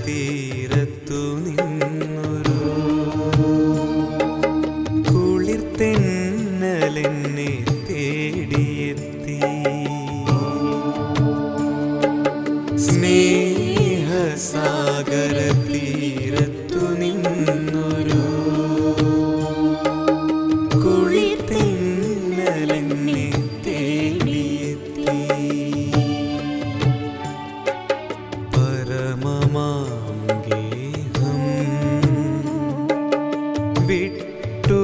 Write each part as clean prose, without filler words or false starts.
തീരത്തു നിന്നൊരു കുളിർത്തെന്നലെന്നെ തേടിയെത്തി. സ്നേഹസാഗര തീരത്തു നിന്നൊരു കുളിർത്തെന്നലെന്നെ തേടിയെത്തി. പരമമാംഗേഹം വിട്ടു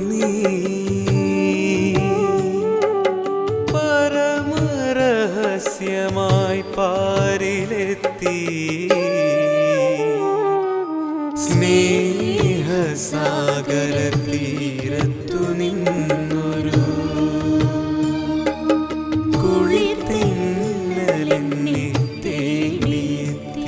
നീ പരമരഹസ്യമായി പാരിലെത്തി. സ്നേഹസാഗര തീരത്തു നിന്നൊരു കുളിർത്തെന്നലെന്നെ തേടിയെത്തി.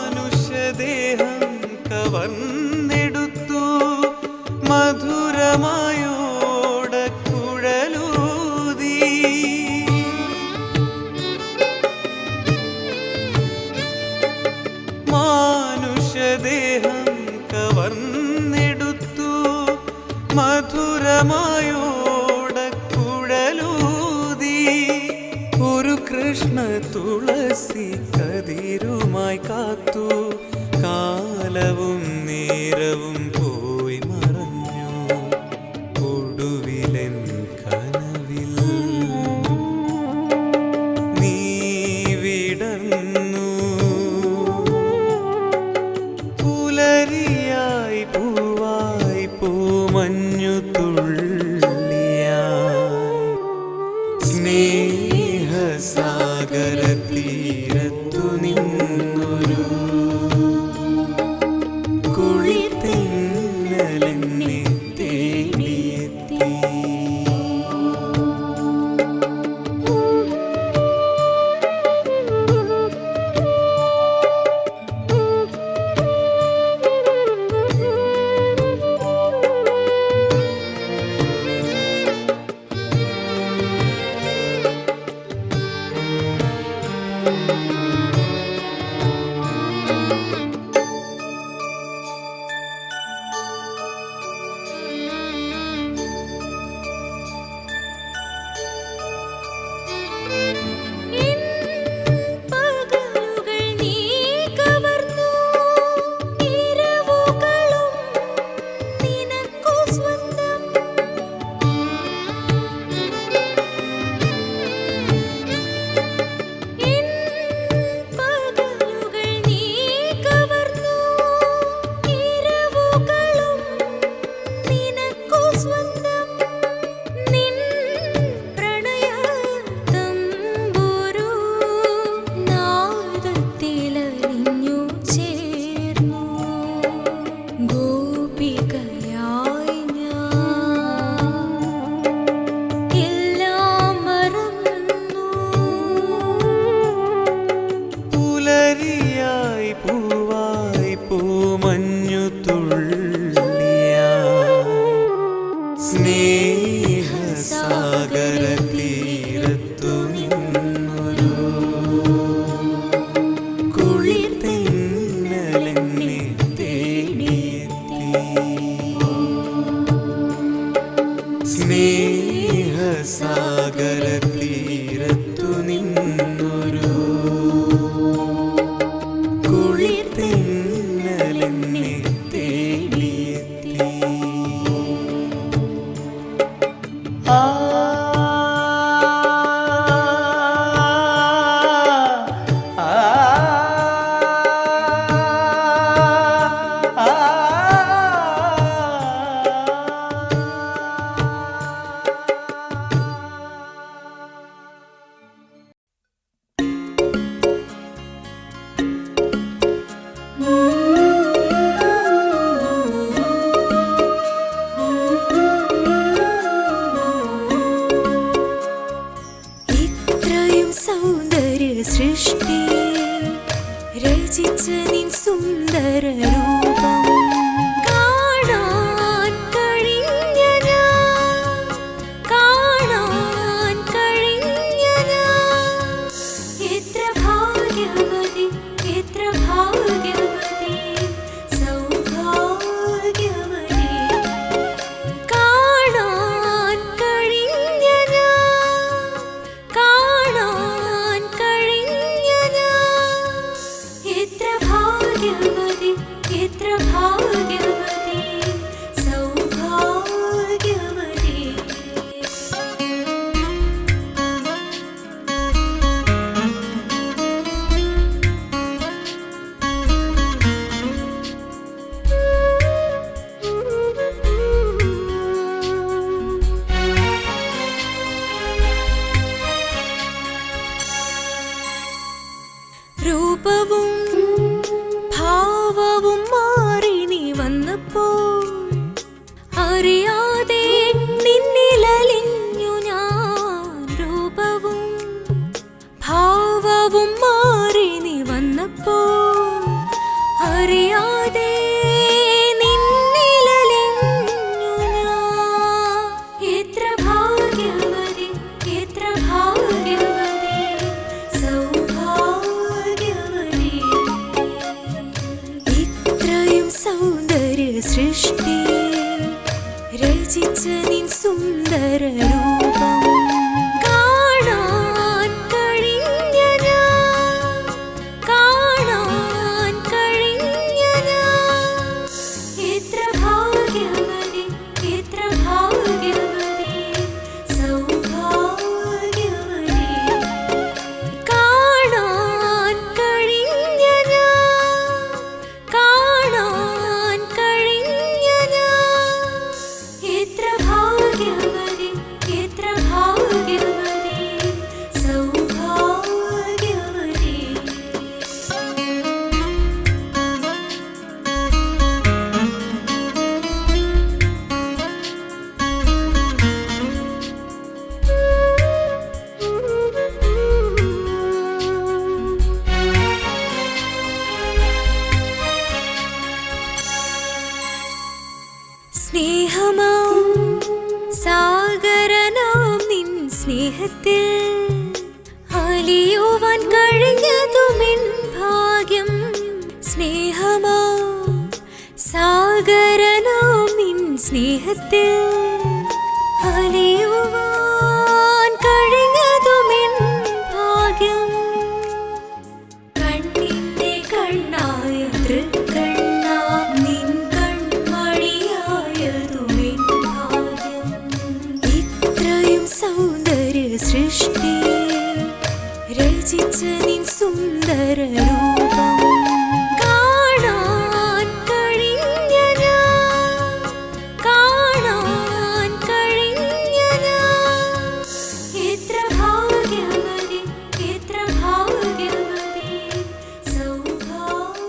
മാനുഷദേഹം കവർന്നെടുത്തു മധുരമായോടക്കുഴലൂതി. മാനുഷദേഹം കവർന്നെടുത്തു മധുരമായോടക്കുഴലൂതി. ഒരു കൃഷ്ണ തുളസി കതിരുമായി കാത്തു. കാലവും നേരവും പോയി മറഞ്ഞു. ഒടുവിലെൻ കനവിൽ നീ വിടർന്നു. പുലരിയായി പൂവായി പൂമഞ്ഞു തുള്ളിയായി. സ്നേഹസാഗര തീരത്തു നിന്നൊരു കുളിർത്തെന്നലെന്നെ തേടിയെത്തി. സൃഷ്ടി രചിച്ച നിൻ സുന്ദര രൂപം കാണാൻ കഴിഞ്ഞ ഞാൻ, കാണാൻ കഴിഞ്ഞ ഞാൻ. എത്ര ഭാഗ്യവതി, എത്ര ഭാഗ്യവതി, സൗഭാഗ്യവതി. കാണാൻ കഴിഞ്ഞ ഞാൻ, കാണാൻ കഴിഞ്ഞ ഞാൻ. എത്ര ഭാഗ്യവതി, എത്ര ഭാഗ്യവതി, സൗഭാഗ്യവതി. രൂപവും ഭാവവും മാറി നീ വന്നപ്പോൾ അറിയാതെ നിന്നിലലിഞ്ഞു ഞാൻ. രൂപവും ഭാവവും മാറി നീ വന്നപ്പോൾ അറിയാതെ നിന്നിലലിഞ്ഞു ഞാൻ. എത്ര ഭാഗ്യവതി, എത്ര ഭാഗ്യവതി, സൗഭാഗ്യവതി. ഇത്രയും സൗന്ദര്യ സൃഷ്ടി രചിച്ച നിൻ സുന്ദര രൂപം കാണാൻ കഴിഞ്ഞ ഞാൻ, കാണാൻ കഴിഞ്ഞ ഞാൻ. എത്ര ഭാഗ്യവതി, എത്ര ഭാഗ്യവതി, സൗഭാഗ്യവതി. കാണാൻ കഴിഞ്ഞ ഞാൻ, കാണാൻ കഴിഞ്ഞ ഞാൻ. എത്ര ഭാഗ്യവതി, എത്ര ഭാഗ്യവതി, സൗഭാഗ്യവതി. സ്നേഹമാം സാഗരനാം നിൻ സ്നേഹത്തിൽ അലിയുവാൻ കഴിഞ്ഞതുമെൻ ഭാഗ്യം. സ്നേഹമാം സാഗരനാം നിൻ സ്നേഹത്തിൽ അലിയുവാൻ കഴിഞ്ഞതുമെൻ ഭാഗ്യം. കണ്ണിന്റെ കണ്ണായ തൃക്കണ്ണാം നിൻ കൺമണിയായതുമെൻ ഭാഗ്യം. ഇത്രയും സൗന്ദര്യ സൃഷ്ടി രചിച്ച നിൻ സുന്ദര രൂപം കാണാൻ കഴിഞ്ഞ ഞാൻ, കാണാൻ കഴിഞ്ഞ ഞാൻ. എത്ര ഭാഗ്യവതി, എത്ര ഭാഗ്യവതി, സൗഭാഗ്യവതി.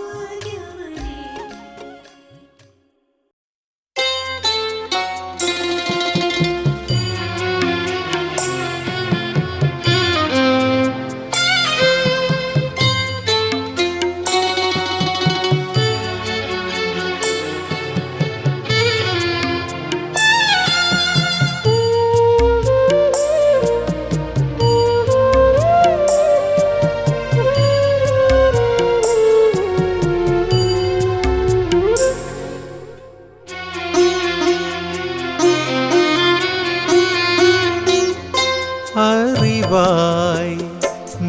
അറിവായി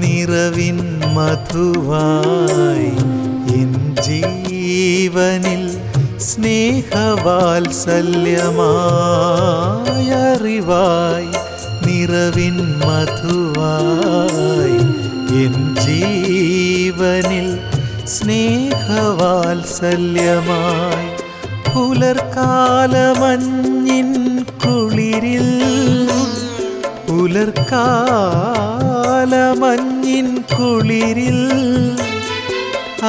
നിറവിൻ മധുവായി എൻ ജീവനിൽ സ്നേഹവാത്സല്യമായി. അറിവായി നിറവിൻ മധുവായി എൻ ജീവനിൽ സ്നേഹവാത്സല്യമായി. പുലർക്കാലമഞ്ഞിൻ കുളിരിൽ, പുലർക്കാലമഞ്ഞിൻ കുളിരിൽ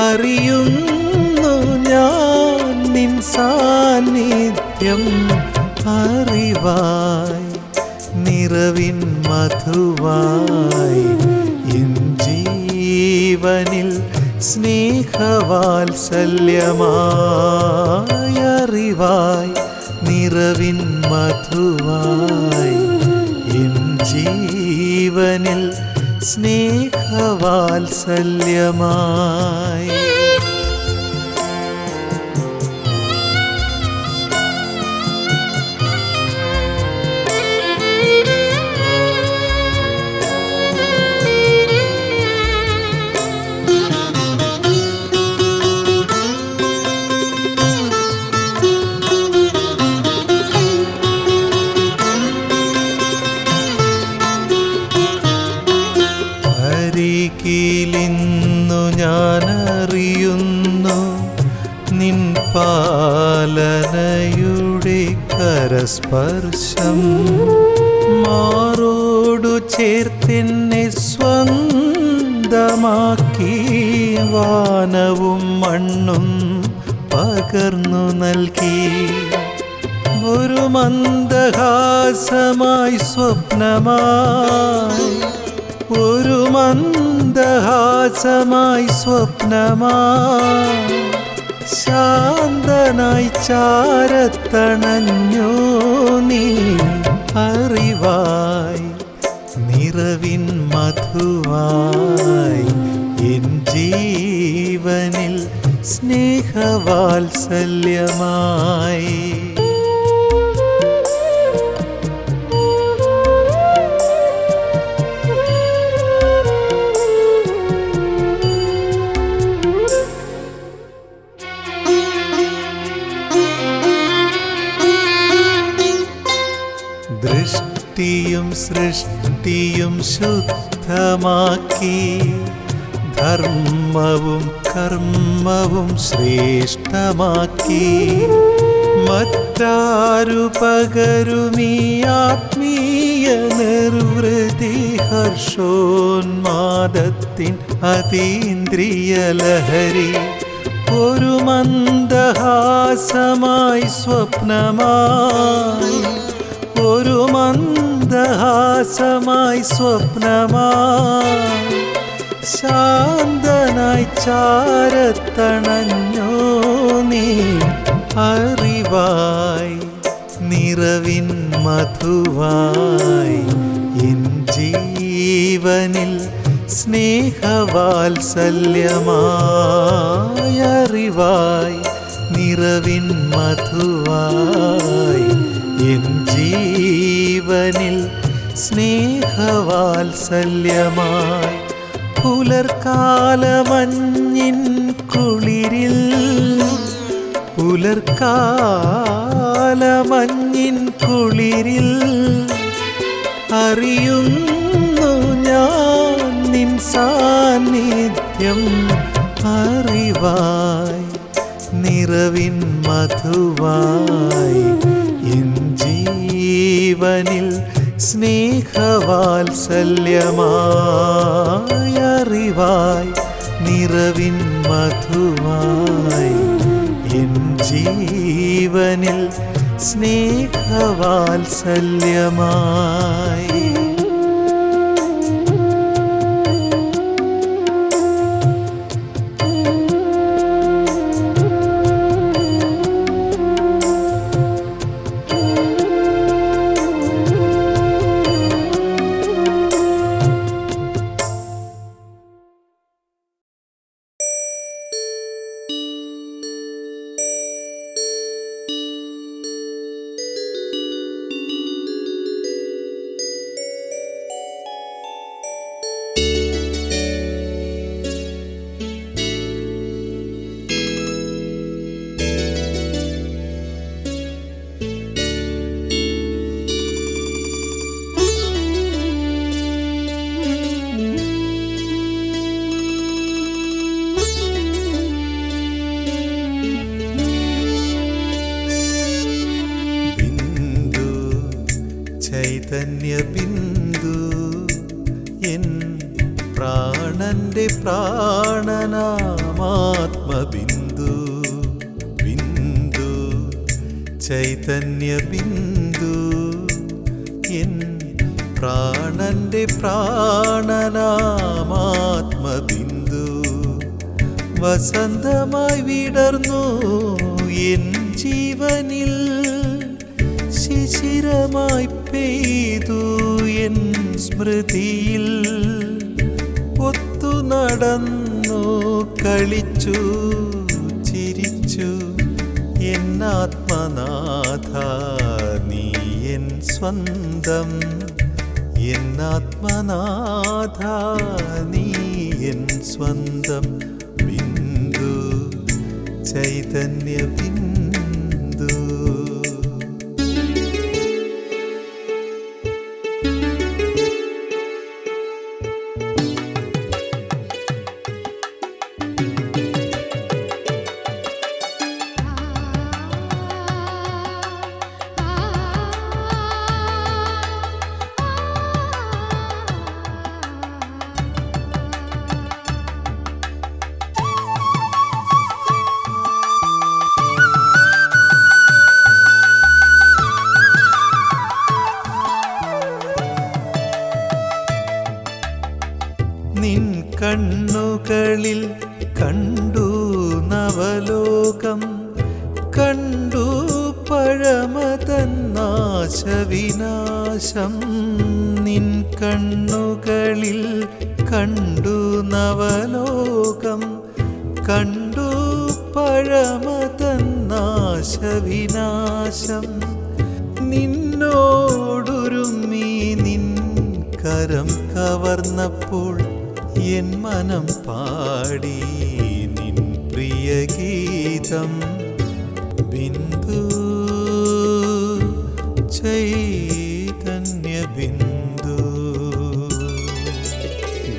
അറിയുന്നു ഞാൻ നിൻ സാന്നിധ്യം. അറിവായി നിറവിൻ മധുവായി എൻ ജീവനിൽ ജീവനിൽ സ്നേഹവാത്സല്യമായി അറിവായി നിറവിൻ മധുവായി എൻ ജീവനിൽ സ്നേഹവാത്സല്യമായി ിന്നു ഞാനറിയുന്നു നിൻ പാലനയുടെ കരസ്പർശം മാറോടു ചേർത്തെന്നെ സ്വന്തമാക്കി വാനവും മണ്ണും പകർന്നു നൽകി ഒരു മന്ദഹാസമായി സ്വപ്നമായി ഒരു മന്ദഹാസമായി സ്വപ്നമായി ശാന്തനായി ചാരത്തണഞ്ഞു നീ അറിവായി നിറവിൻ മധുവായി എൻ ജീവനിൽ സ്നേഹവാത്സല്യമായി ദൃഷ്ടിയും സൃഷ്ടിയും ശുദ്ധമാക്കി ധർമ്മവും കർമ്മവും ശ്രേഷ്ഠമാക്കി മറ്റാരു പകരുമീ ആത്മീയ നിർവൃതി ഹർഷോന്മാദത്തിൻ അതീന്ദ്രിയ ലഹരി ഒരു മന്ദഹാസമായി സ്വപ്നമായി ഒരു മന്ദഹാസമായി സ്വപ്നമായി ശാന്തനായി ചാരത്തണഞ്ഞു നീ അറിവായി നിറവിൻ മധുവായി എൻ ജീവനിൽ സ്നേഹവാത്സല്യമായി അറിവായി നിറവിൻ മധുവായി എൻ ജീവനിൽ സ്നേഹവാത്സല്യമായി പുലർക്കാലമഞ്ഞിൻ കുളിരിൽ പുലർക്കാലമഞ്ഞിൻ കുളിരിൽ അറിയുന്നു ഞാൻ നിൻ സാന്നിധ്യം അറിവായി നിറവിൻ മധുവായി എൻ ജീവനിൽ സ്നേഹവാത്സല്യമായി അറിവായി നിറവിൻ മധുവായി എൻ ജീവനിൽ സ്നേഹവാത്സല്യമായി ചൈതന്യബിന്ദു എൻ പ്രാണന്റെ പ്രാണനാമാത്മബിന്ദു ബിന്ദു ചൈതന്യബിന്ദു എൻ പ്രാണന്റെ പ്രാണനാമാത്മബിന്ദു വസന്തമായി വിടർന്നു എൻ ജീവനിൽ, ശിശിരമായി പെയ്തു എൻ സ്മൃതിയിൽ. ഒത്തു നടന്നു കളിച്ചു ചിരിച്ചു എന്നാത്മനാഥ നീ എൻ സ്വന്തം. എന്നാത്മനാഥ നീ എൻ സ്വന്തം. ബിന്ദു ചൈതന്യ ബിന്ദു. നിൻ കണ്ണുകളിൽ കണ്ടു നവലോകം, കണ്ടു പഴമതന്നാശവിനാശം. നിൻ കണ്ണുകളിൽ കണ്ടു നവലോകം, കണ്ടു പഴമതന്നാശവിനാശം. നിന്നോടുരുമ്മി നിൻ കരം കവർന്നപ്പോൾ എൻ മനം പാടി നിൻ പ്രിയഗീതം. ബിന്ദു ചൈതന്യ ബിന്ദു.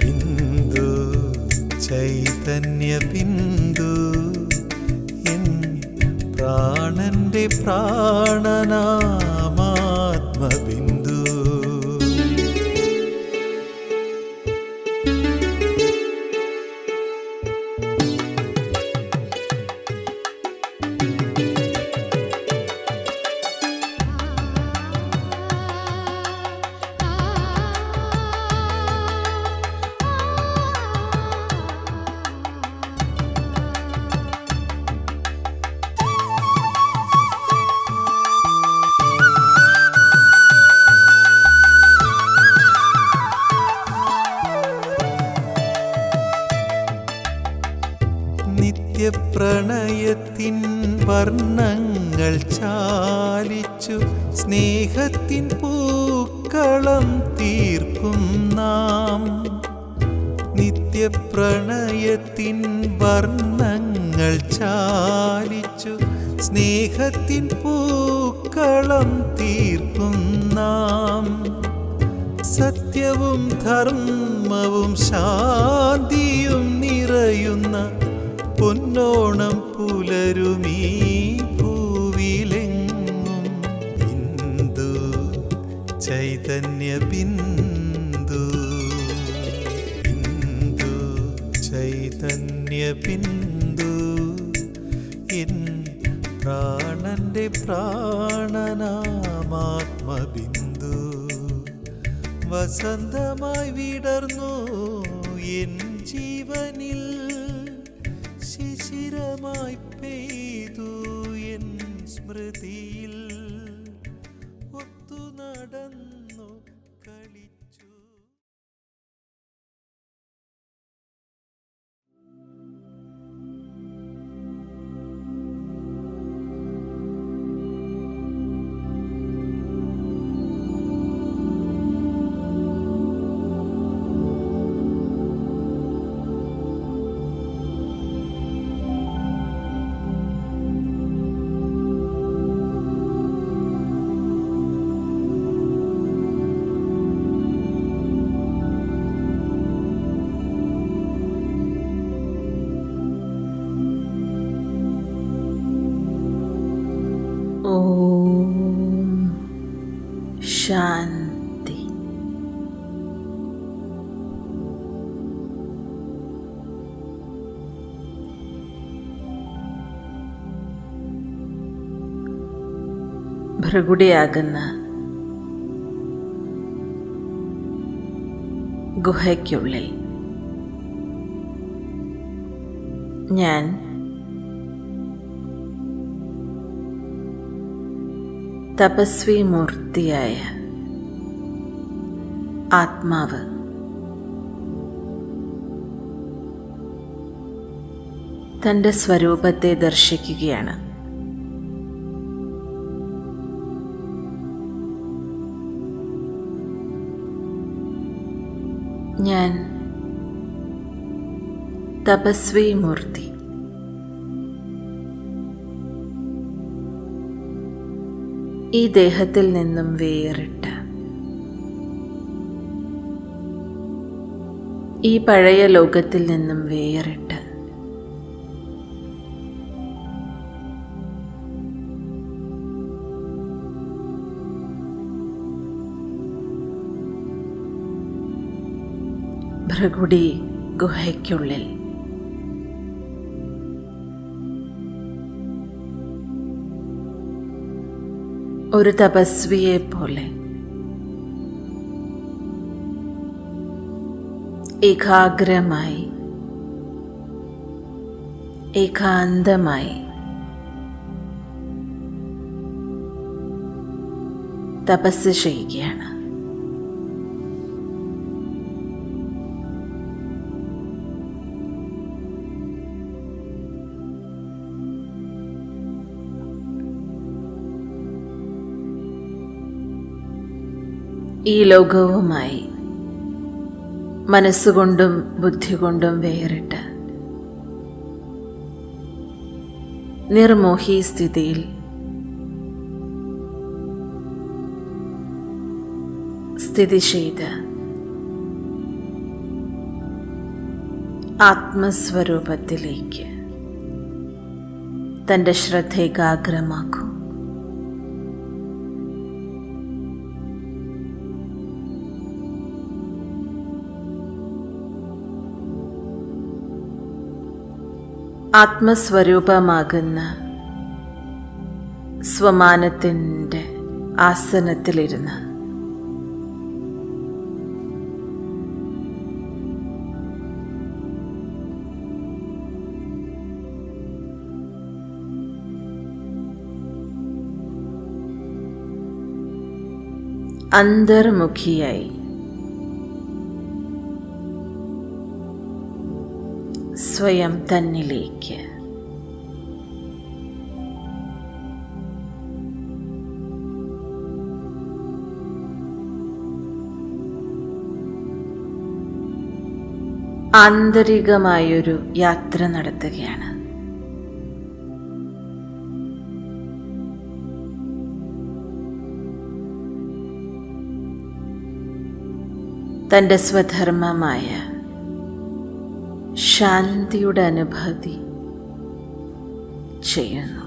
ബിന്ദു ചൈതന്യ ബിന്ദു. എൻ പ്രാണന്റെ പ്രാണനാമാത്മബിന്ദു. നിത്യപ്രണയത്തിൻ വർണ്ണങ്ങൾ ചാലിച്ചു സ്നേഹത്തിൻ പൂക്കളം തീർക്കും നാം. നിത്യപ്രണയത്തിൻ വർണ്ണങ്ങൾ ചാലിച്ചു സ്നേഹത്തിൻ പൂക്കളം തീർക്കും നാം. സത്യവും ധർമ്മവും ശാന്തിയും നിറയുന്ന പൊന്നോണം പുലരുമീ ഭൂവിലെങ്ങും. ബിന്ദു ചൈതന്യ ബിന്ദു. ബിന്ദു ചൈതന്യ ബിന്ദു. എൻ പ്രാണന്റെ പ്രാണനാമാത്മബിന്ദു. വസന്തമായി വിടർന്നു എൻ ജീവനിൽ, ശിശിരമായി പെയ്തു എൻ സ്മൃതിയിൽ. ഒത്തു നടന്നു കളിച്ചു. ശാന്തി. ഭൃഗുടിയാകുന്ന ഗുഹയ്ക്കുള്ളിൽ ഞാൻ തപസ്വി മൂർത്തിയായ ആത്മാവ് തൻ്റെ സ്വരൂപത്തെ ദർശിക്കുകയാണ്. ഞാൻ തപസ്വി മൂർത്തി ഈ ദേഹത്തിൽ നിന്നും വേറിട്ട് ഈ പഴയ ലോകത്തിൽ നിന്നും വേറിട്ട് ഭൃഗുടി ഗുഹയ്ക്കുള്ളിൽ ഒരു തപസ്വിയെ പോലെ ഏകാഗ്രമായി ഏകാന്തമായി തപസ് ചെയ്യുകയാണ്. ഈ ലോകവുമായി മനസ്സുകൊണ്ടും ബുദ്ധി കൊണ്ടും വേറിട്ട് നിർമോഹി സ്ഥിതിയിൽ സ്ഥിതി ചെയ്ത് ആത്മസ്വരൂപത്തിലേക്ക് തൻ്റെ ശ്രദ്ധ ഏകാഗ്രമാക്കൂ. ആത്മസ്വരൂപമാകുന്ന സ്വമാനത്തിൻ്റെ ആസനത്തിലിരുന്ന് അന്തർമുഖിയായി സ്വയം തന്നിലേക്ക് ആന്തരികമായൊരു യാത്ര നടത്തുകയാണ്. തൻ്റെ സ്വധർമ്മമായ ശാന്തിയുടെ അനുഭൂതി ചെയ്യുന്നു.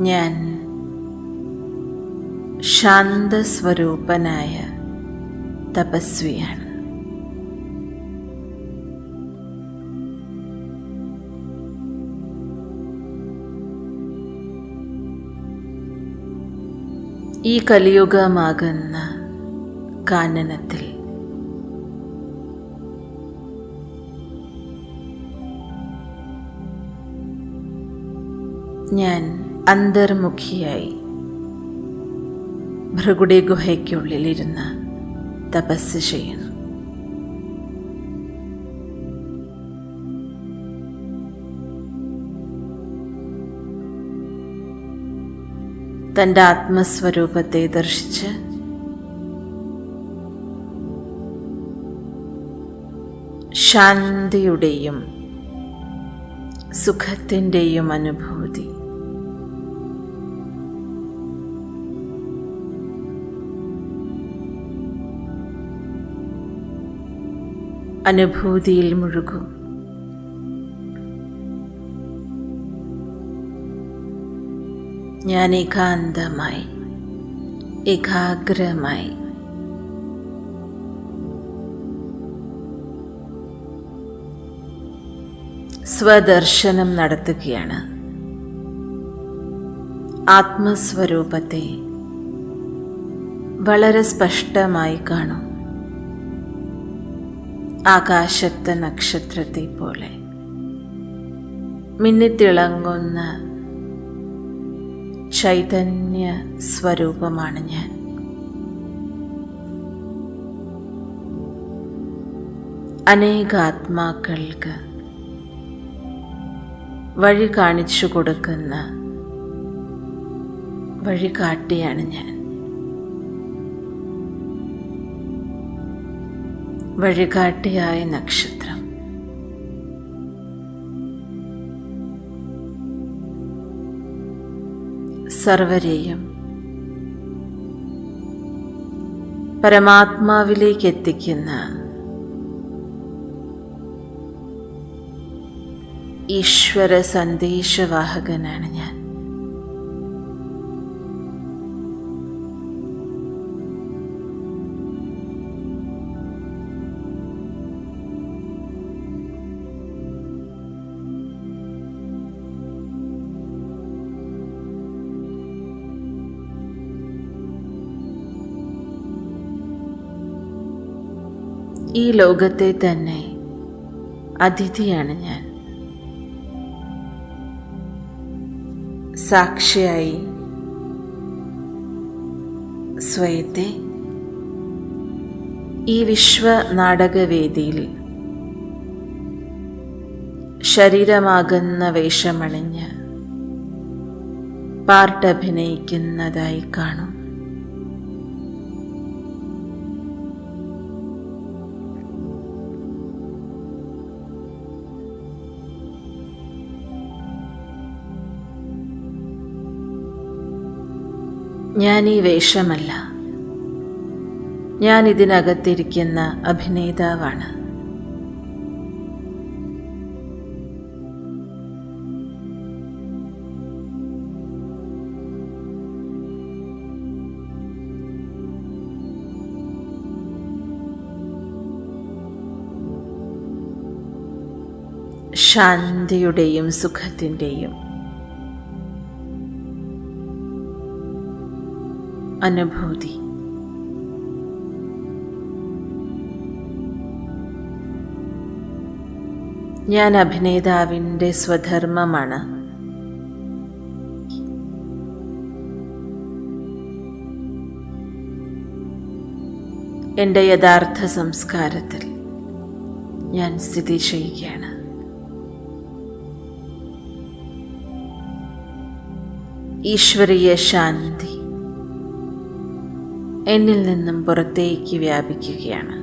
ഞാൻ ശാന്തസ്വരൂപനായ തപസ്വിയാണ്. ഈ കലിയുഗമാകുന്ന കാനനത്തിൽ ഞാൻ അന്തർമുഖിയായി ഭൃഗുടി ഗുഹയ്ക്കുള്ളിലിരുന്ന് തപസ് ചെയ്യുന്നു. തൻ്റെ ആത്മസ്വരൂപത്തെ ദർശിച്ച് ശാന്തിയുടെയും സുഖത്തിൻ്റെയും അനുഭൂതി അനുഭൂതിയിൽ മുഴുകും. ഞാൻ ഏകാന്തമായി ഏകാഗ്രമായി സ്വദർശനം നടത്തുകയാണ്. ആത്മസ്വരൂപത്തെ വളരെ സ്പഷ്ടമായി കാണും. ആകാശത്തെ നക്ഷത്രത്തെ പോലെ മിന്നിത്തിളങ്ങുന്ന ചൈതന്യ സ്വരൂപമാണ് ഞാൻ. അനേകാത്മാക്കൾക്ക് വഴി കാണിച്ചു കൊടുക്കുന്ന വഴികാട്ടിയാണ് ഞാൻ. വഴികാട്ടിയായ നക്ഷത്രം. സർവരെയും പരമാത്മാവിലേക്ക് എത്തിക്കുന്ന ഈശ്വര സന്ദേശവാഹകനാണ് ഞാൻ. ഈ ലോകത്തെ തന്നെ അതിഥിയാണ് ഞാൻ. സാക്ഷിയായി സ്വയത്തെ ഈ വിശ്വനാടകവേദിയിൽ ശരീരമാകുന്ന വേഷമണിഞ്ഞ് പാർട്ടഭിനയിക്കുന്നതായി കാണും. ഞാൻ ഈ വേഷമല്ല, ഞാൻ ഇതിനകത്തിരിക്കുന്ന അഭിനേതാവാണ്. ശാന്തിയുടെയും സുഖത്തിൻ്റെയും അനുഭൂതി. ഞാൻ അഭിനേതാവിൻ്റെ സ്വധർമ്മമാണ്. എൻ്റെ യഥാർത്ഥ സംസ്കാരത്തിൽ ഞാൻ സ്ഥിതി ചെയ്യുകയാണ്. ഈശ്വരീയ ശാന്തി എന്നിൽ നിന്നും പുറത്തേക്ക് വ്യാപിക്കുകയാണ്.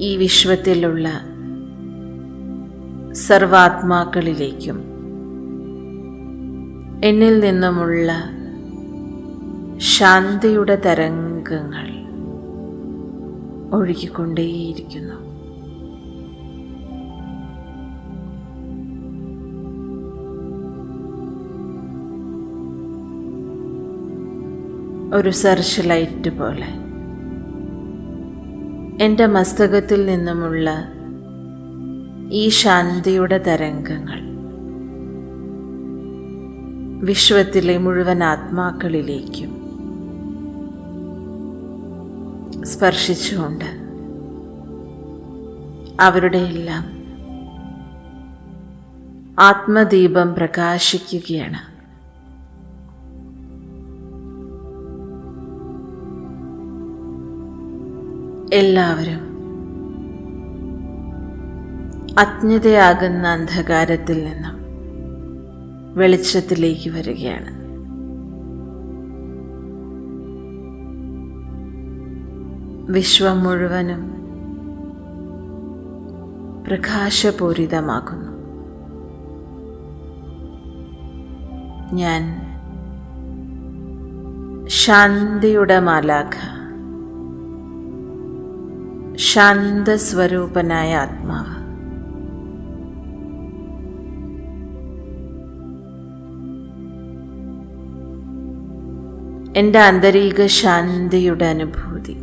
ഈ വിശ്വത്തിലുള്ള സർവാത്മാക്കളിലേക്കും എന്നിൽ നിന്നുമുള്ള ശാന്തിയുടെ തരംഗങ്ങൾ ഒഴുകിക്കൊണ്ടേയിരിക്കുന്നു. ഒരു സെർച്ച് ലൈറ്റ് പോലെ എൻ്റെ മസ്തകത്തിൽ നിന്നുമുള്ള ഈ ശാന്തിയുടെ തരംഗങ്ങൾ വിശ്വത്തിലെ മുഴുവൻ ആത്മാക്കളിലേക്കും സ്പർശിച്ചുകൊണ്ട് അവരുടെ എല്ലാം ആത്മദീപം പ്രകാശിക്കുകയാണ്. എല്ലാവരും അജ്ഞതയാകുന്ന അന്ധകാരത്തിൽ നിന്നും വെളിച്ചത്തിലേക്ക് വരികയാണ്. വിശ്വം മുഴുവനും പ്രകാശപൂരിതമാകുന്നു. ഞാൻ ശാന്തിയുടെ മാലാഖ, ശാന്തസ്വരൂപനായ ആത്മാവ്. എൻ്റെ ആന്തരിക ശാന്തിയുടെ അനുഭൂതി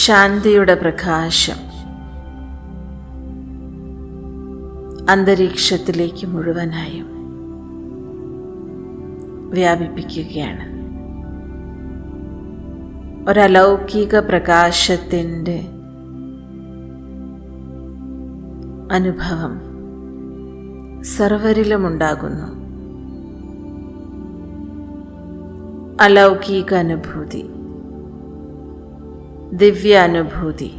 ശാന്തിയുടെ പ്രകാശം അന്തരീക്ഷത്തിലേക്ക് മുഴുവനായും വ്യാപിപ്പിക്കുകയാണ്. ഒരലൗകിക പ്രകാശത്തിൻ്റെ അനുഭവം സർവരിലുമുണ്ടാകുന്നു. അലൗകിക അനുഭൂതി, ദിവ്യാനുഭൂതി,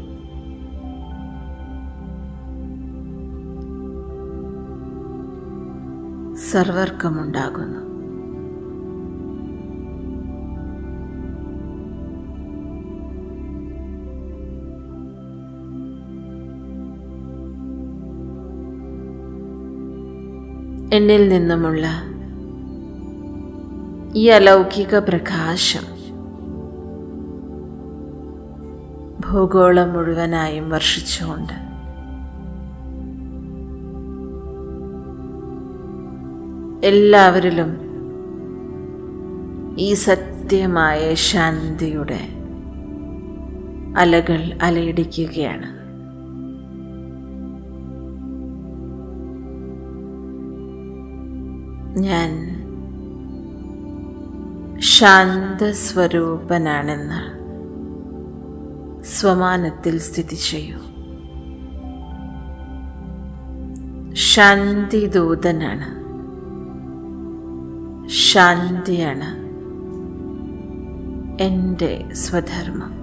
സർവർക്കുമുണ്ടാകുന്നു. എന്നിൽ നിന്നുമുള്ള ഈ അലൗകിക പ്രകാശം ഭൂഗോളം മുഴുവനായും വർഷിച്ചുകൊണ്ട് എല്ലാവരിലും ഈ സത്യമായ ശാന്തിയുടെ അലകൾ അലയടിക്കുകയാണ്. ഞാൻ ശാന്തസ്വരൂപനാണെന്ന് സ്വമാനത്തിൽ സ്ഥിതി ചെയ്യൂ. ശാന്തിദൂതനാണ്. ശാന്തിയാണ് എൻ്റെ സ്വധർമ്മം.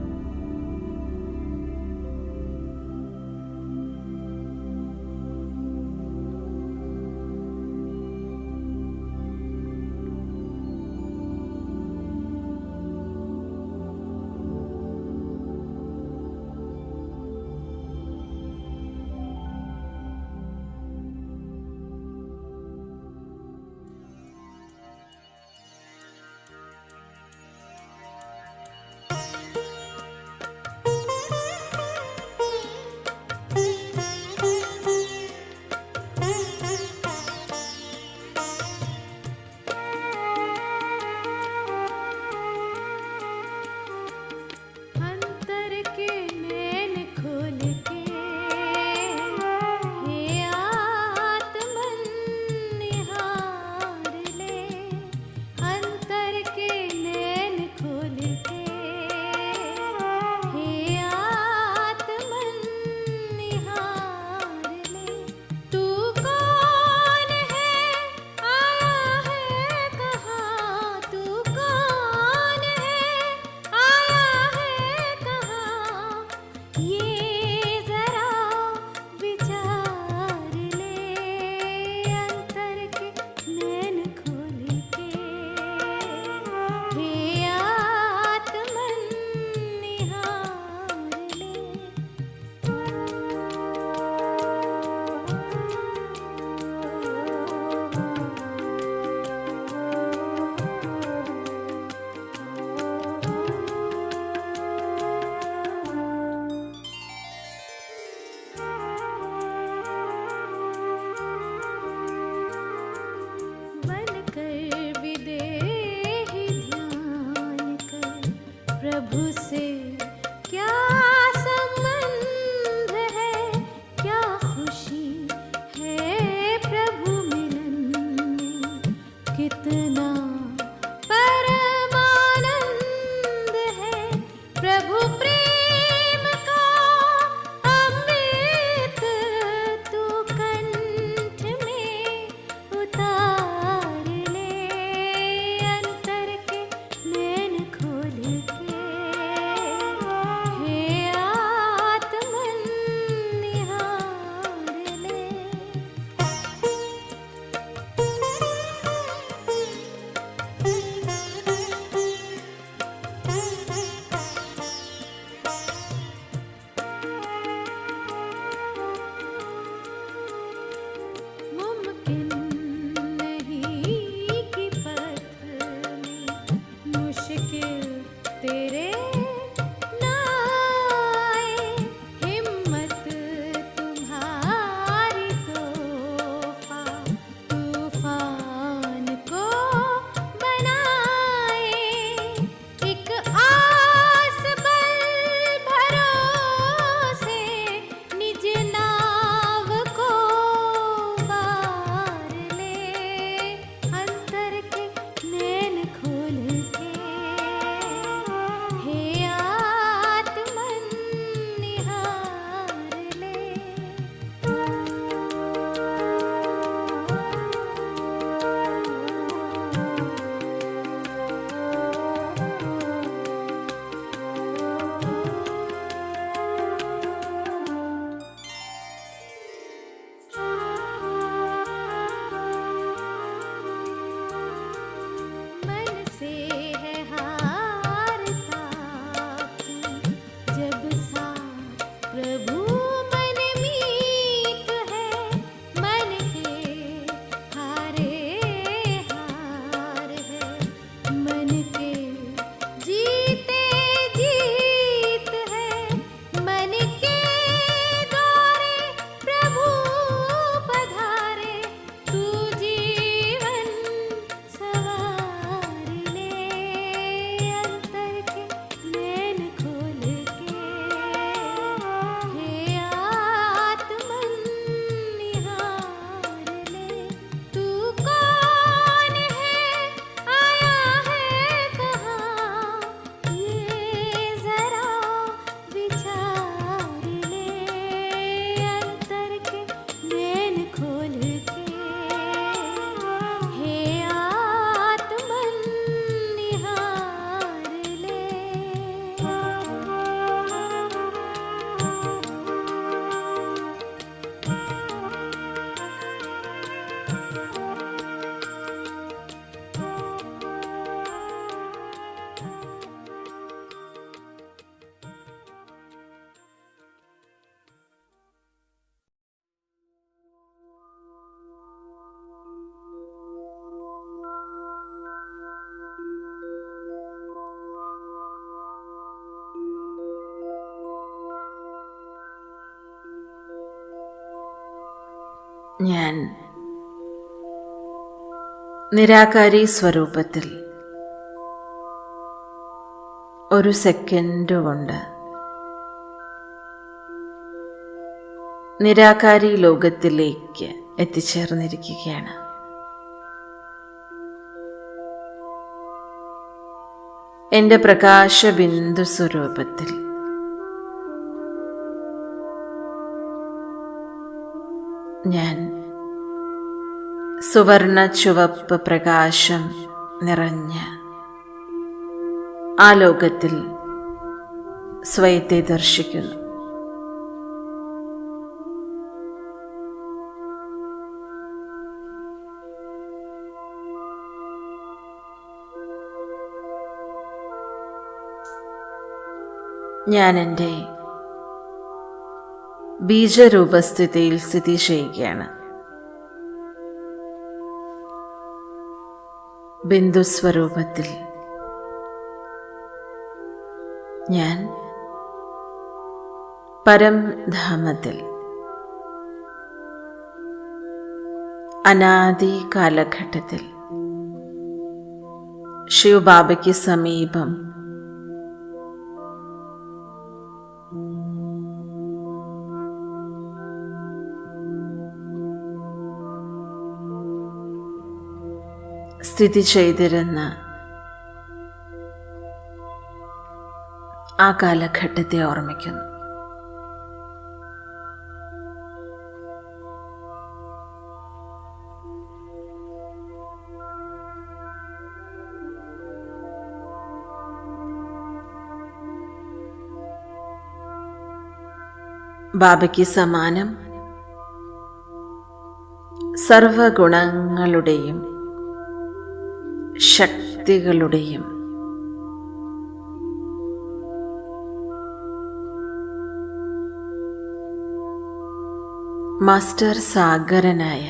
ഞാൻ നിരാകാരി സ്വരൂപത്തിൽ ഒരു സെക്കൻഡ് കൊണ്ട് നിരാകാരി ലോകത്തിലേക്ക് എത്തിച്ചേർന്നിരിക്കുകയാണ്. എൻ്റെ പ്രകാശബിന്ദു സ്വരൂപത്തിൽ ഞാൻ സുവർണ ചുവപ്പ് പ്രകാശം നിറഞ്ഞ ആ ലോകത്തിൽ സ്വയത്തെ ദർശിക്കുന്നു. ഞാൻ എൻ്റെ ബീജരൂപസ്ഥിതിയിൽ സ്ഥിതി ചെയ്യുകയാണ്. ബിന്ദുസ്വരൂപത്തിൽ ഞാൻ പരംധാമത്തിൽ അനാദി കാലഘട്ടത്തിൽ ശിവബാബയ്ക്ക് സമീപം സ്ഥിതി ചെയ്തിരുന്ന ആ കാലഘട്ടത്തെ ഓർമ്മിക്കുന്നു. ബാബയ്ക്ക് സമാനം സർവഗുണങ്ങളുടെയും ശക്തികളുടെയും മാസ്റ്റർ സാഗരനായ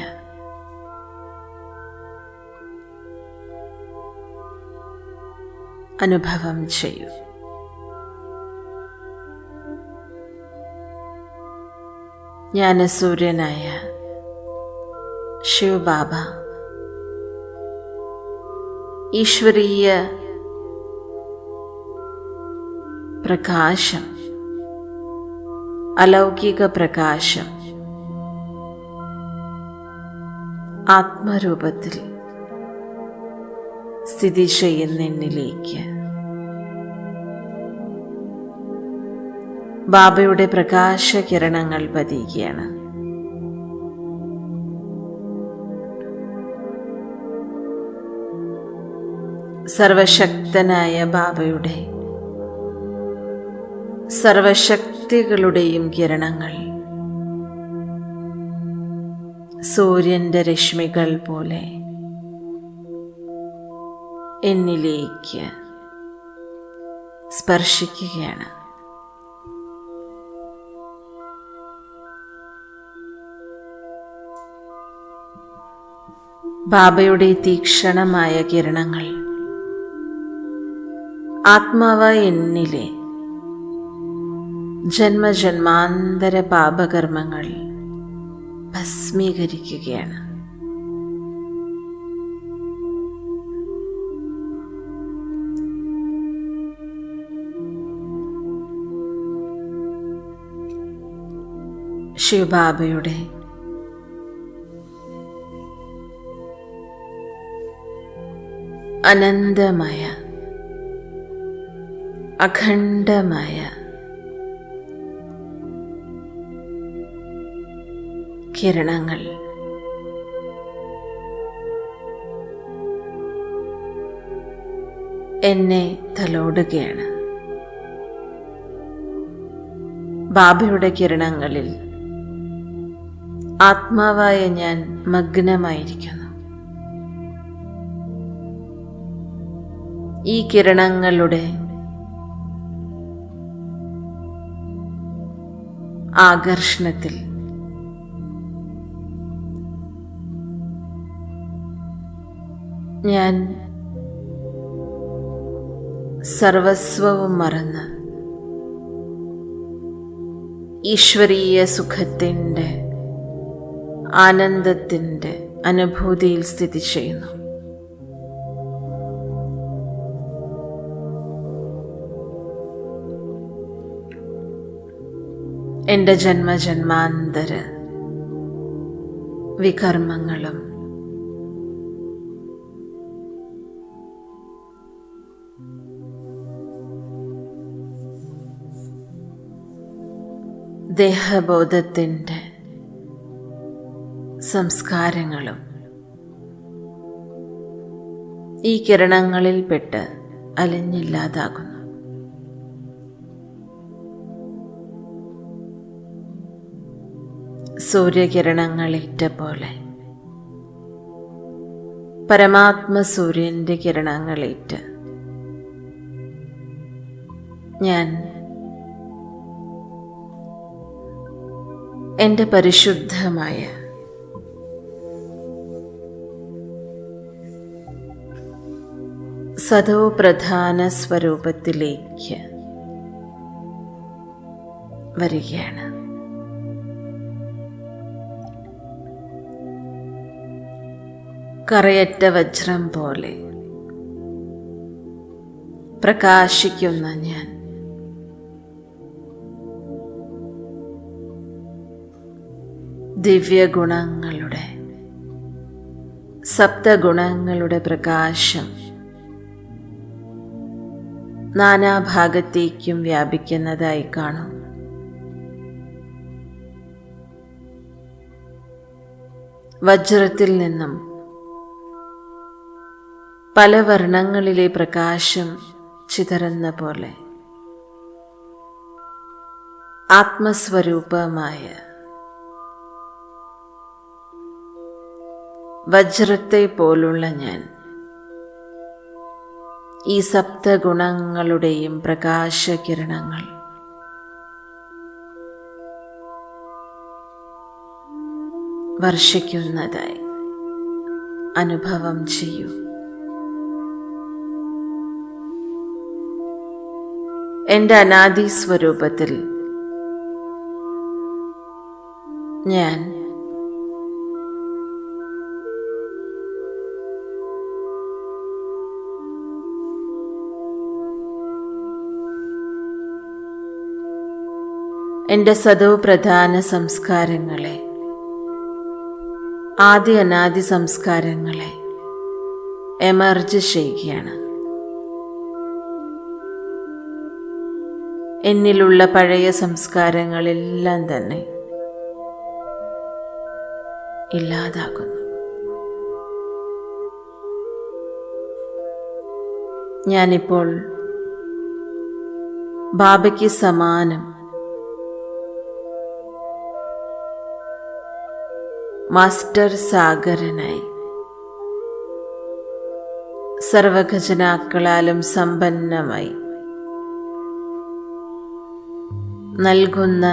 അനുഭവം ചെയ്യൂ. ജ്ഞാനസൂര്യനായ ശിവബാബ ഈശ്വരീയ പ്രകാശം, അലൗകിക പ്രകാശം ആത്മരൂപത്തിൽ സ്ഥിതി ചെയ്യുന്ന എന്നിലേക്ക് ബാബയുടെ പ്രകാശകിരണങ്ങൾ പതിക്കുകയാണ്. സർവശക്തനായ ബാബയുടെ സർവശക്തികളുടെയും കിരണങ്ങൾ സൂര്യന്റെ രശ്മികൾ പോലെ എന്നിലേക്ക് സ്പർശിക്കുകയാണ്. ബാബയുടെ തീക്ഷണമായ കിരണങ്ങൾ ആത്മാവായ എന്നിലെ ജന്മജന്മാന്തര പാപകർമ്മങ്ങൾ ഭസ്മീകരിക്കുകയാണ്. ശിവബാബയുടെ അനന്തമായ അഖണ്ഡമായ കിരണങ്ങൾ എന്നെ തലോടുകയാണ്. ബാബയുടെ കിരണങ്ങളിൽ ആത്മാവായ ഞാൻ മഗ്നമായിരിക്കുന്നു. ഈ കിരണങ്ങളുടെ ആകർഷണത്തിൽ ഞാൻ സർവസ്വവും മറന്ന് ഈശ്വരീയ സുഖത്തിൻ്റെ ആനന്ദത്തിൻ്റെ അനുഭൂതിയിൽ സ്ഥിതി ചെയ്യുന്നു. എൻ്റെ ജന്മജന്മാന്തര വികർമ്മങ്ങളും ദേഹബോധത്തിൻ്റെ സംസ്കാരങ്ങളും ഈ കിരണങ്ങളിൽപ്പെട്ട് അലിഞ്ഞില്ലാതാകുന്നു. സൂര്യകിരണങ്ങളേറ്റ പോലെ പരമാത്മ സൂര്യൻ്റെ കിരണങ്ങളേറ്റ് ഞാൻ എൻ്റെ പരിശുദ്ധമായ സതോപ്രധാന സ്വരൂപത്തിലേക്ക് വരികയാണ്. കറയറ്റ വജ്രം പോലെ പ്രകാശിക്കുന്ന ഞാൻ ദിവ്യഗുണങ്ങളുടെ സപ്തഗുണങ്ങളുടെ പ്രകാശം നാനാഭാഗത്തേക്കും വ്യാപിക്കുന്നതായി കാണും. വജ്രത്തിൽ നിന്നും പല വർണ്ണങ്ങളിലെ പ്രകാശം ചിതറുന്ന പോലെ ആത്മസ്വരൂപമായ വജ്രത്തെ പോലുള്ള ഞാൻ ഈ സപ്തഗുണങ്ങളുടെയും പ്രകാശകിരണങ്ങൾ വർഷിക്കുന്നതായി അനുഭവം ചെയ്യൂ. എൻ്റെ അനാദി സ്വരൂപത്തിൽ ഞാൻ എൻ്റെ സതോപ്രധാന സംസ്കാരങ്ങളെ, ആദി അനാദി സംസ്കാരങ്ങളെ എമർജ് ചെയ്യുകയാണ്. എന്നിലുള്ള പഴയ സംസ്കാരങ്ങളെല്ലാം തന്നെ ഇല്ലാതാകുന്നു. ഞാനിപ്പോൾ ബാബയ്ക്ക് സമാനം മാസ്റ്റർ സാഗരനായി സർവഖജനാക്കളാലും സമ്പന്നമായി നൽകുന്ന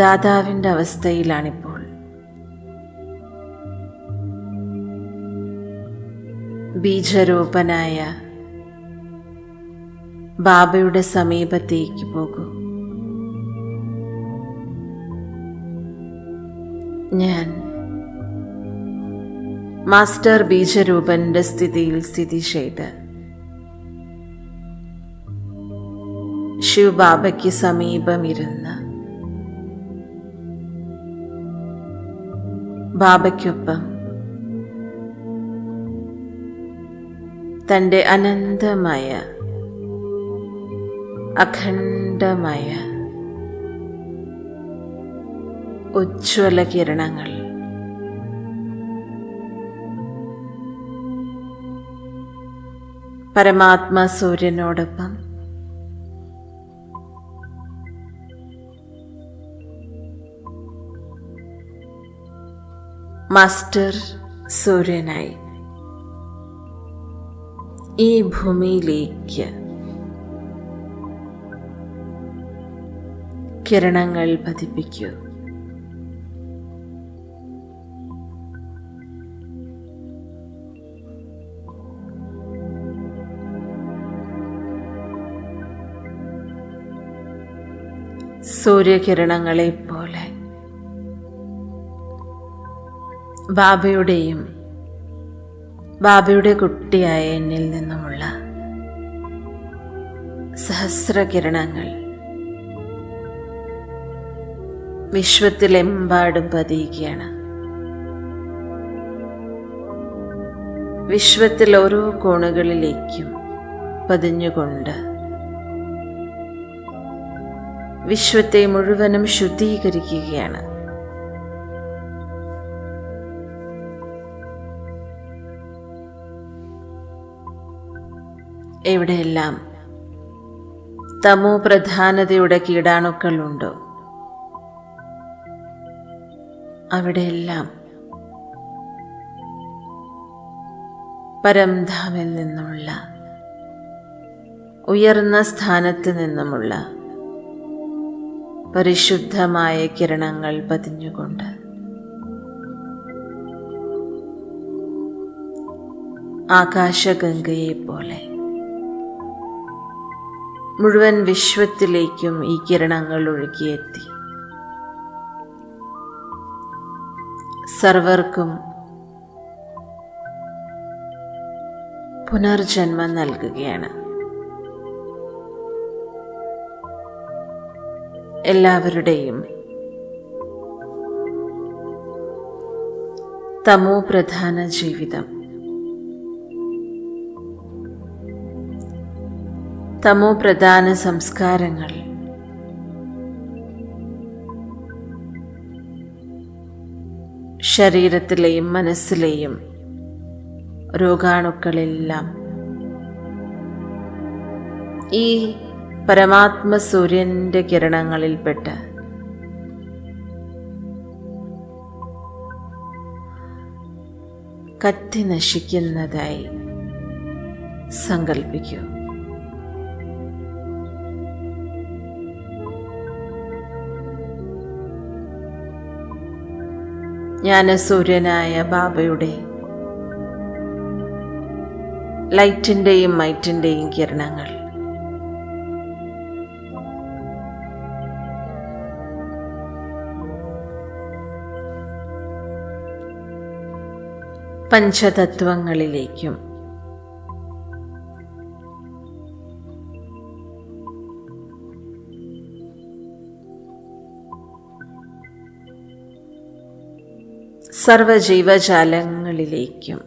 ദാതാവിൻ്റെ അവസ്ഥയിലാണിപ്പോൾ. ബീജരൂപനായ ബാബയുടെ സമീപത്തേക്ക് പോകൂ. ഞാൻ മാസ്റ്റർ ബീജരൂപന്റെ സ്ഥിതിയിൽ സ്ഥിതി ചെയ്ത് ശിവബാബയ്ക്ക് സമീപമിരുന്ന് ബാബയ്ക്കൊപ്പം തൻ്റെ അനന്തമായ അഖണ്ഡമായ ഉജ്ജ്വല കിരണങ്ങൾ പരമാത്മാ സൂര്യനോടൊപ്പം മാസ്റ്റർ സൂര്യനായി ഈ ഭൂമിയിലേക്ക് കിരണങ്ങൾ പതിപ്പിക്കൂ. സൂര്യകിരണങ്ങളെപ്പോലെ ബാബയുടെയും ബാബയുടെ കുട്ടിയായ എന്നിൽ നിന്നുമുള്ള സഹസ്രകിരണങ്ങൾ വിശ്വത്തിലെമ്പാടും പതിയുകയാണ്. വിശ്വത്തിൽ ഓരോ കോണുകളിലേക്കും പതിഞ്ഞുകൊണ്ട് വിശ്വത്തെ മുഴുവനും ശുദ്ധീകരിക്കുകയാണ്. എവിടെയെല്ലാം തമോ പ്രധാനതയുടെ കീടാണുക്കളുണ്ടോ അവിടെയെല്ലാം പരംധാമിൽ നിന്നുള്ള ഉയർന്ന സ്ഥാനത്ത് നിന്നുമുള്ള പരിശുദ്ധമായ കിരണങ്ങൾ പതിഞ്ഞുകൊണ്ട് ആകാശഗംഗയെപ്പോലെ മുഴുവൻ വിശ്വത്തിലേക്കും ഈ കിരണങ്ങൾ ഒഴുകിയെത്തി സർവർക്കും പുനർജന്മം നൽകുകയാണ്. എല്ലാവരുടെയും തമോ പ്രധാന ജീവിതം, തമോ പ്രധാന സംസ്കാരങ്ങൾ ശരീരത്തിലെയും മനസ്സിലെയും രോഗാണുക്കളെല്ലാം ഈ പരമാത്മ സൂര്യന്റെ കിരണങ്ങളിൽപ്പെട്ട് കത്തി നശിക്കുന്നതായി സങ്കൽപ്പിക്കൂ. ജ്ഞാനസൂര്യനായ ബാബയുടെ ലൈറ്റിന്റെയും മൈറ്റിന്റെയും കിരണങ്ങൾ പഞ്ചതത്വങ്ങളിലേക്കും സർവജീവജാലങ്ങളിലേക്കും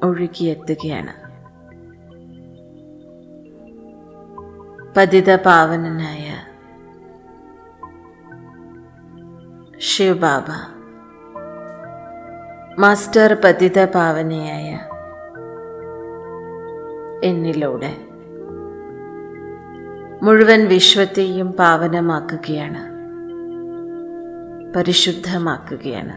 ഒഴുകിയെത്തുകയാണ്. പതിതപാവനനായ ശിവബാബ, മാസ്റ്റർ പതിതപാവനയായ എന്നിലൂടെ മുഴുവൻ വിശ്വത്തെയും പാവനമാക്കുകയാണ്, പരിശുദ്ധമാക്കുകയാണ്.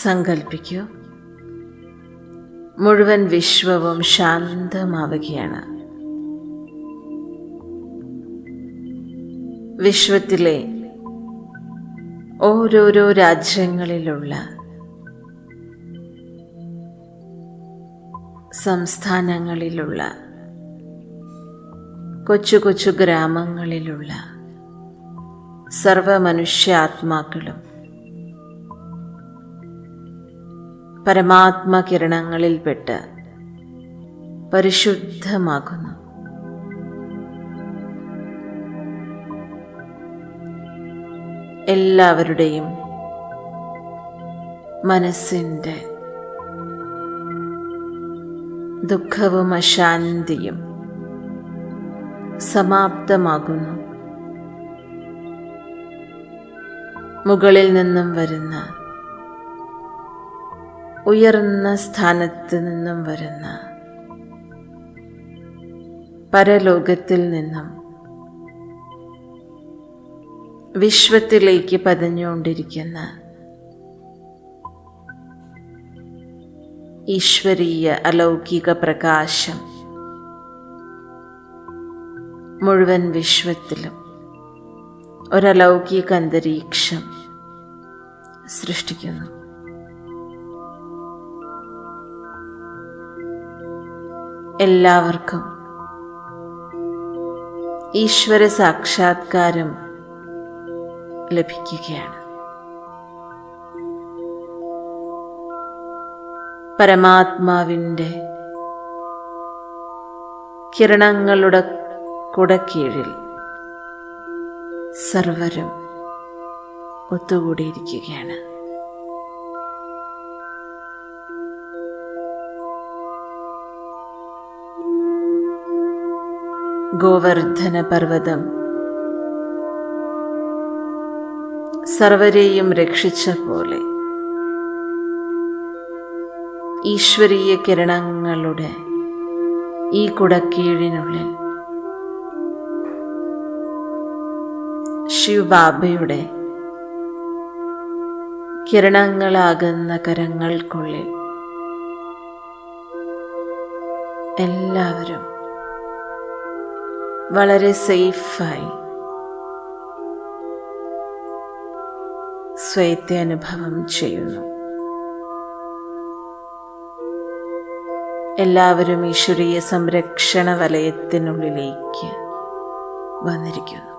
സങ്കൽപ്പിക്കൂ, മുഴുവൻ വിശ്വവും ശാന്തമാവുകയാണ്. വിശ്വത്തിലെ ഓരോരോ രാജ്യങ്ങളിലുള്ള സംസ്ഥാനങ്ങളിലുള്ള കൊച്ചു കൊച്ചു ഗ്രാമങ്ങളിലുള്ള സർവമനുഷ്യാത്മാക്കളും പരമാത്മ കിരണങ്ങളിൽപ്പെട്ട് പരിശുദ്ധമാകുന്നു. എല്ലാവരുടെയും മനസ്സിൻ്റെ ദുഃഖവും അശാന്തിയും സമാപ്തമാകുന്നു. മുകളിൽ നിന്നും വരുന്ന, ഉയർന്ന സ്ഥാനത്ത് നിന്നും വരുന്ന, പരലോകത്തിൽ നിന്നും വിശ്വത്തിലേക്ക് പതിഞ്ഞുകൊണ്ടിരിക്കുന്ന ഈശ്വരീയ അലൗകിക പ്രകാശം മുഴുവൻ വിശ്വത്തിലും ഒരലൗകിക അന്തരീക്ഷം സൃഷ്ടിക്കുന്നു. എല്ലാവർക്കും ഈശ്വര സാക്ഷാത്കാരം ലഭിക്കുകയാണ്. പരമാത്മാവിൻ്റെ കിരണങ്ങളുടെ കുടക്കീഴിൽ സർവരും ഒത്തുകൂടിയിരിക്കുകയാണ്. ഗോവർദ്ധന പർവ്വതം സർവരെയും രക്ഷിച്ച പോലെ ഈശ്വരീയ കിരണങ്ങളുടെ ഈ കുടക്കീഴിനുള്ളിൽ ശിവബാബയുടെ കിരണങ്ങളാകുന്ന കരങ്ങൾക്കുള്ളിൽ എല്ലാവരും വളരെ സേഫായി സ്വയത്തെ അനുഭവം ചെയ്യുന്നു. എല്ലാവരും ഈശ്വരീയ സംരക്ഷണ വലയത്തിനുള്ളിലേക്ക് വന്നിരിക്കുന്നു.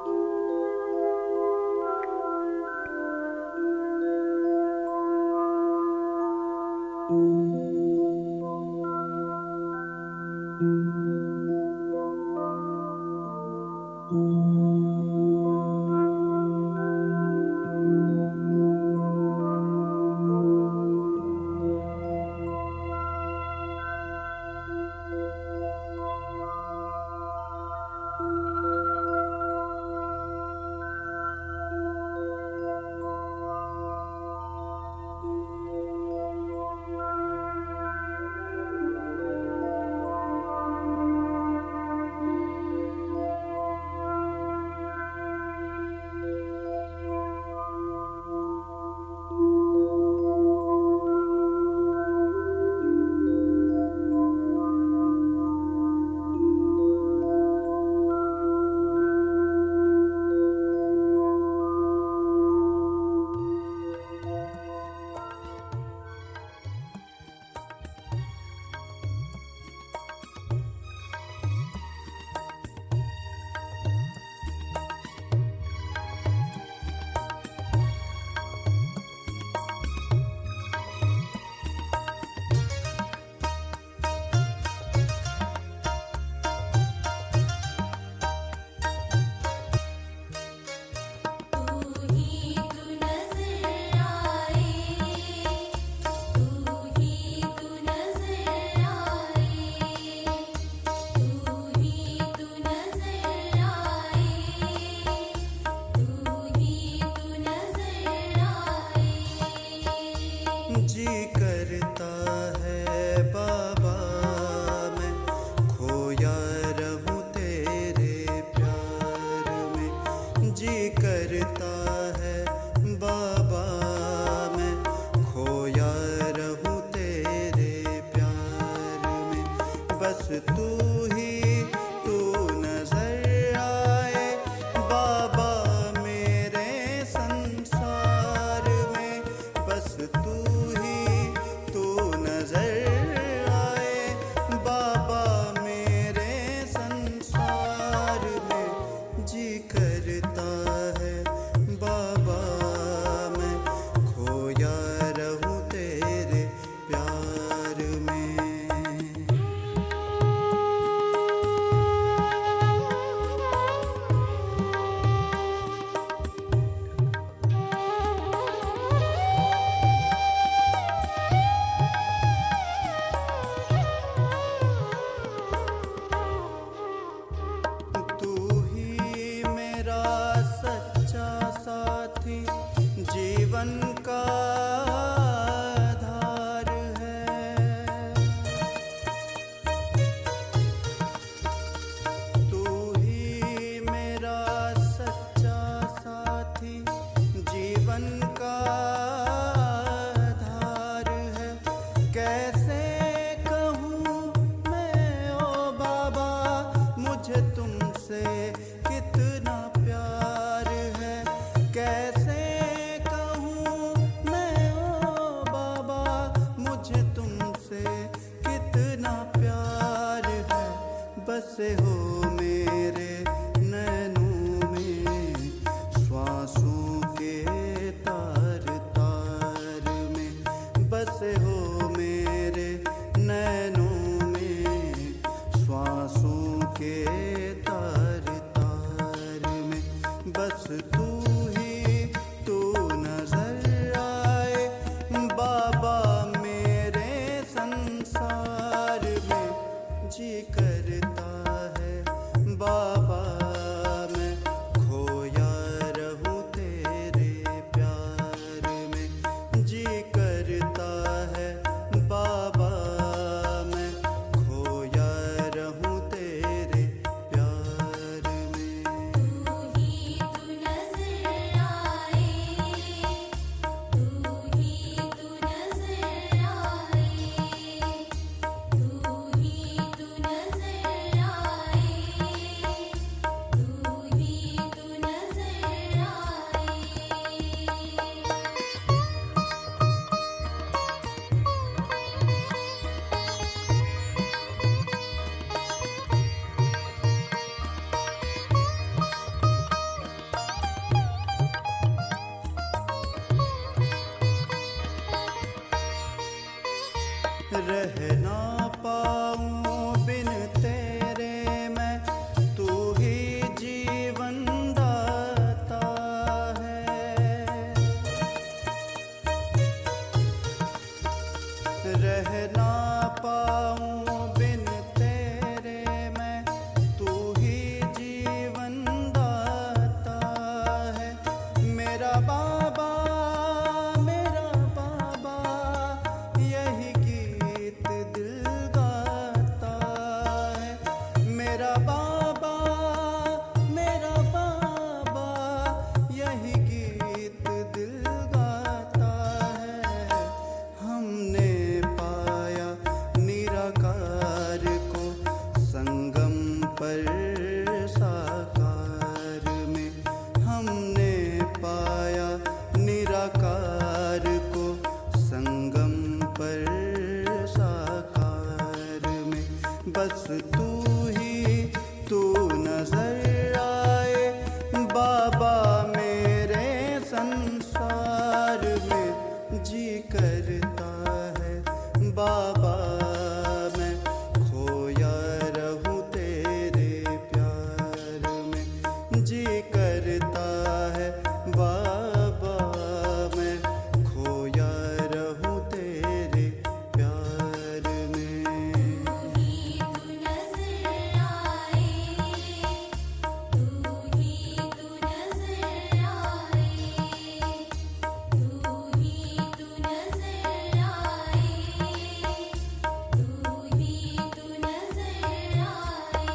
मुझे तुमसे कितना प्यार है। बसे हो मेरे नैनों में, श्वासों के तार तार में। बसे हो मेरे नैनों में, श्वासों के तार तार में। बस तू ही तू नजर आए बाबा मेरे संसार में। जी करता है बाबा मैं खोया रहूं तेरे प्यार में। जी करता है बाबा मैं खोया रहूं तेरे प्यार में। तू ही तू नजर आए, तू ही तू नजर आए, तू ही तू नजर आए, तू ही तू नजर आए। रह ना पाऊं बिन तेरे मैं, तू ही जीवन दाता है। रह ना पाऊं बिन तेरे मैं, तू ही जीवन दाता है। मेरा बाबा यही गीत दिल गाता है। मेरा बाबा यही गीत दिल गाता है। हमने पाया निराकार को संगम पर साकार में। हमने पाया निराकार को संगम पर साकार में। बस तू ही तू नजर आए बाबा मेरे संसार में। जी करता है बाबा मैं खोया रहूं तेरे प्यार में। जी करता है बाबा मैं खोया रहूं तेरे प्यार में। तू ही तू नजर आए, तू ही तू नजर आए, तू ही तू नजर आए, तू ही तू नजर आए।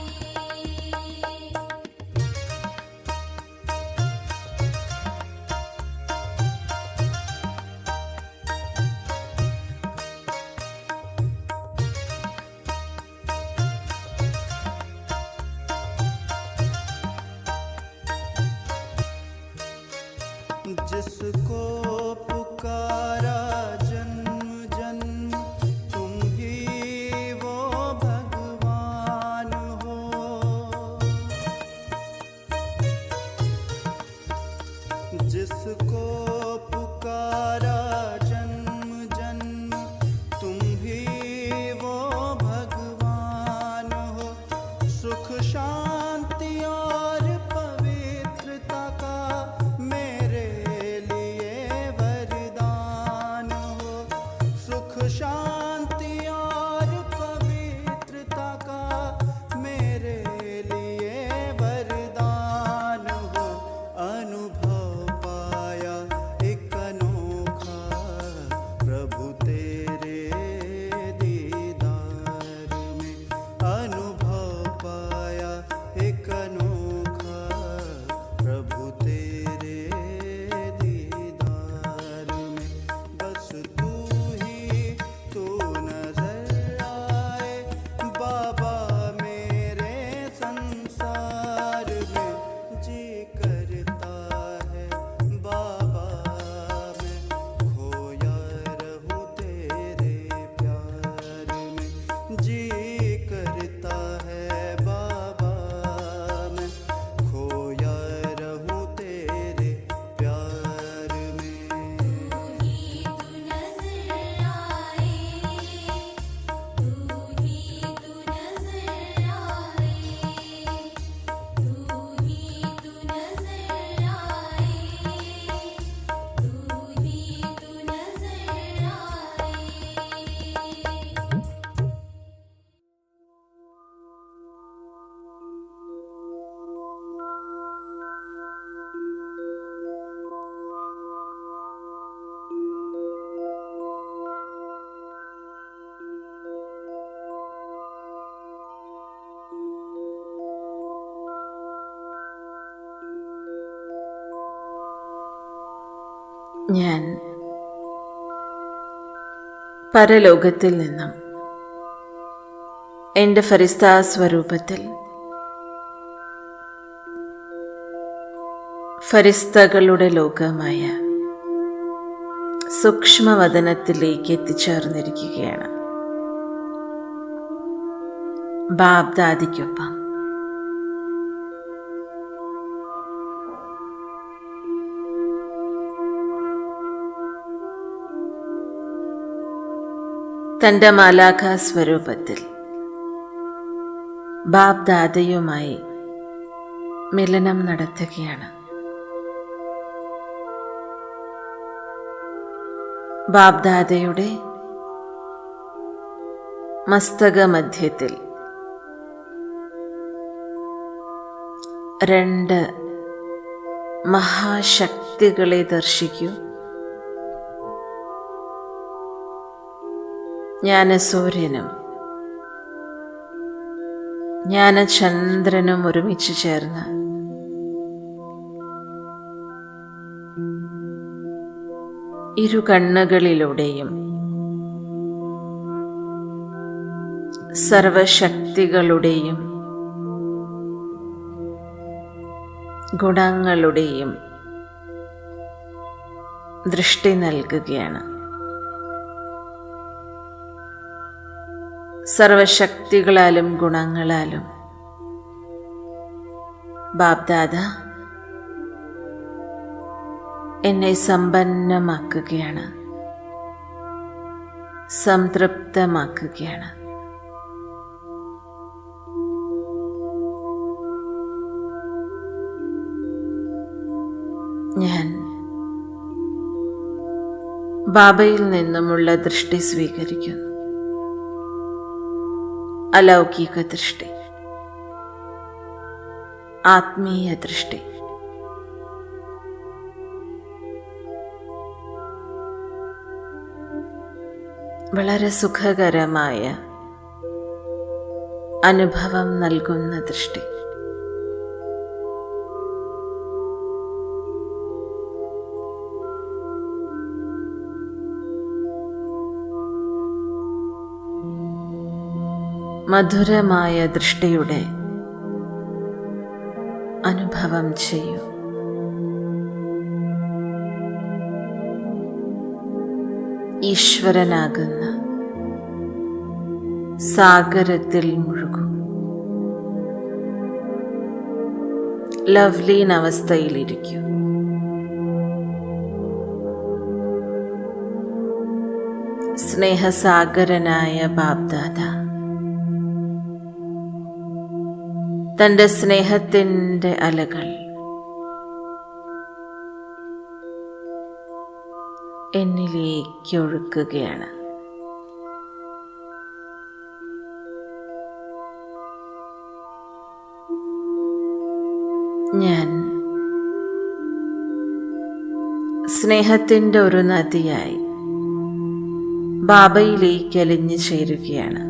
जिसको पुकारा जन्म जन्म, तुम ही वो भगवान हो। जिसको पुकारा जन्म जन्म, तुम ही वो भगवान हो। सुख शांति और पवित्रता का मेरे लिए वरदान हो। सुख शांति और पवित्रता का मेरे लिए वरदान हो। अनुभव पाया एक अनोखा प्रभु तेरे दीदार में। अनुभव पाया एक अनोखा प्रभु तेरे दीदार में। बस तू ही तू ഞാൻ പരലോകത്തിൽ നിന്നും എൻ്റെ ഫരിസ്താ സ്വരൂപത്തിൽ ഫരിസ്തകളുടെ ലോകമായ സൂക്ഷ്മവദനത്തിലേക്ക് എത്തിച്ചേർന്നിരിക്കുകയാണ്. ബാബ് ദാദിക്കൊപ്പം തൻ്റെ മാലാഖ സ്വരൂപത്തിൽ ബാബ് ദാദയുമായി മിലനം നടത്തുകയാണ്. ബാബ് ദാദയുടെ മസ്തക മധ്യത്തിൽ 2 മഹാശക്തികളെ ദർശിക്കൂ. ജ്ഞാനസൂര്യനും ജ്ഞാനചന്ദ്രനും ഒരുമിച്ച് ചേർന്ന് ഇരു കണ്ണുകളിലൂടെയും സർവശക്തികളുടെയും ഗുണങ്ങളുടെയും ദൃഷ്ടി നൽകുകയാണ്. സർവശക്തികളാലും ഗുണങ്ങളാലും ബാബ് ദാദ എന്നെ സമ്പന്നമാക്കുകയാണ്, സംതൃപ്തമാക്കുകയാണ്. ഞാൻ ബാബയിൽ നിന്നുമുള്ള ദൃഷ്ടി സ്വീകരിക്കുന്നു. അലൗകിക ദൃഷ്ടി, ആത്മീയ ദൃഷ്ടി. വളരെ സുഖകരമായ അനുഭവം നൽകുന്ന ദൃഷ്ടി. മധുരമായ ദൃഷ്ടിയുടെ അനുഭവം ചെയ്യൂ. ഈശ്വരനാകുന്ന സാഗരത്തിൽ മുഴുകൂ. ലവ്ലീൻ അവസ്ഥയിലിരിക്കൂ. സ്നേഹസാഗരനായ ബാബ് ദാദ തൻ്റെ സ്നേഹത്തിൻ്റെ അലകൾ എന്നിലേക്ക് ഒഴുക്കുകയാണ്. ഞാൻ സ്നേഹത്തിൻ്റെ ഒരു നദിയായി ബാബയിലേക്ക് അലിഞ്ഞു ചേരുകയാണ്.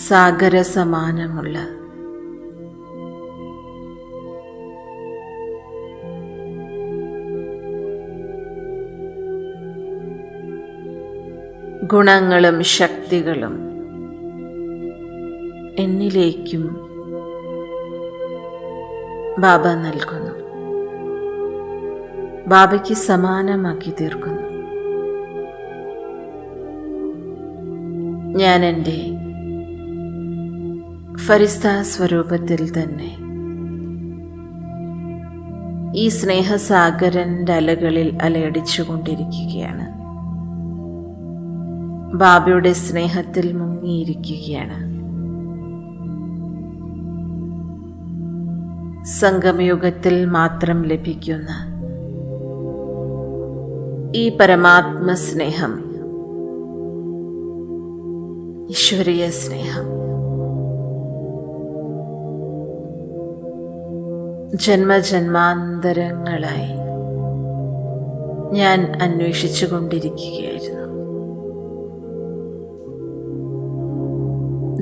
സാഗര സമാനമുള്ള ഗുണങ്ങളും ശക്തികളും എന്നിലേക്കും ബാബ നൽകുന്നു. ബാബയ്ക്ക് സമാനമാക്കി തീർക്കുന്നു. ഞാൻ എൻ്റെ ഫരിസ്താ സ്വരൂപത്തിൽ തന്നെ ഈ സ്നേഹസാഗരൻ്റെ അലകളിൽ അലയടിച്ചുകൊണ്ടിരിക്കുകയാണ്. ബാബയുടെ സ്നേഹത്തിൽ മുങ്ങിയിരിക്കുകയാണ്. സംഗമയുഗത്തിൽ മാത്രം ലഭിക്കുന്ന ഈ പരമാത്മ സ്നേഹം, ഈശ്വരീയ സ്നേഹം ജന്മജന്മാന്തരങ്ങളായി ഞാൻ അന്വേഷിച്ചു കൊണ്ടിരിക്കുകയായിരുന്നു.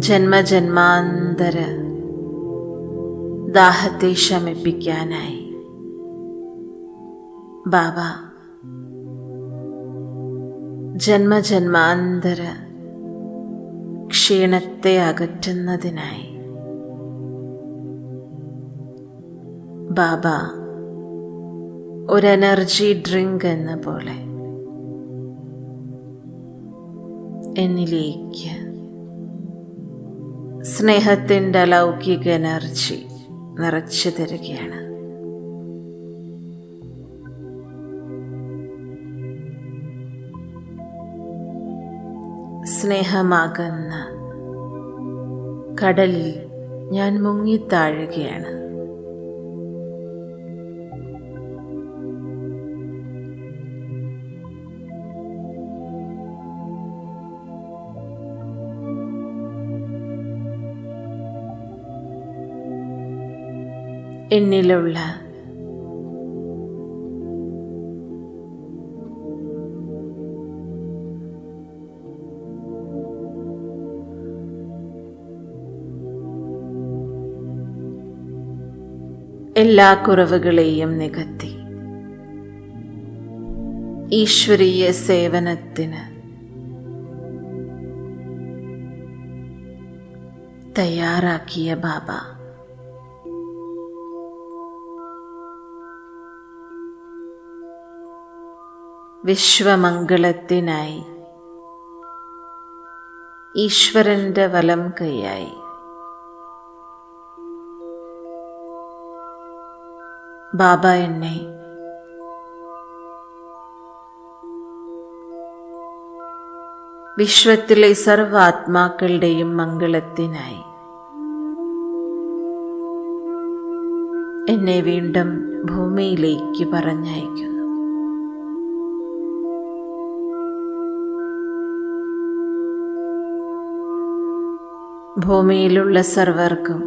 ജന്മജന്മാന്തര ദാഹത്തെ ശമിപ്പിക്കാനായി ബാബ ജന്മജന്മാന്തര ക്ഷീണത്തെ അകറ്റുന്നതിനായി ബാബ ഒരു എനർജി ഡ്രിങ്ക് എന്ന പോലെ എന്നിലേക്ക് സ്നേഹത്തിൻ്റെ അലൗകിക എനർജി നിറച്ചു തരികയാണ്. സ്നേഹമാകുന്ന കടലിൽ ഞാൻ മുങ്ങിത്താഴുകയാണ്. എന്നിലുള്ള എല്ലാ കുറവുകളെയും നികത്തി ഈശ്വരീയ സേവനത്തിന് തയ്യാറാക്കിയ ബാബ വിശ്വമംഗളത്തിനായി ഈശ്വരന്റെ വലം കൈയായി ബാബ എന്നെ വിശ്വത്തിലെ സർവ്വ ആത്മാക്കളുടെയും മംഗളത്തിനായി എന്നെ വീണ്ടും ഭൂമിയിലേക്ക് പറഞ്ഞയക്കുന്നു. ഭൂമിയിലുള്ള സർവർക്കും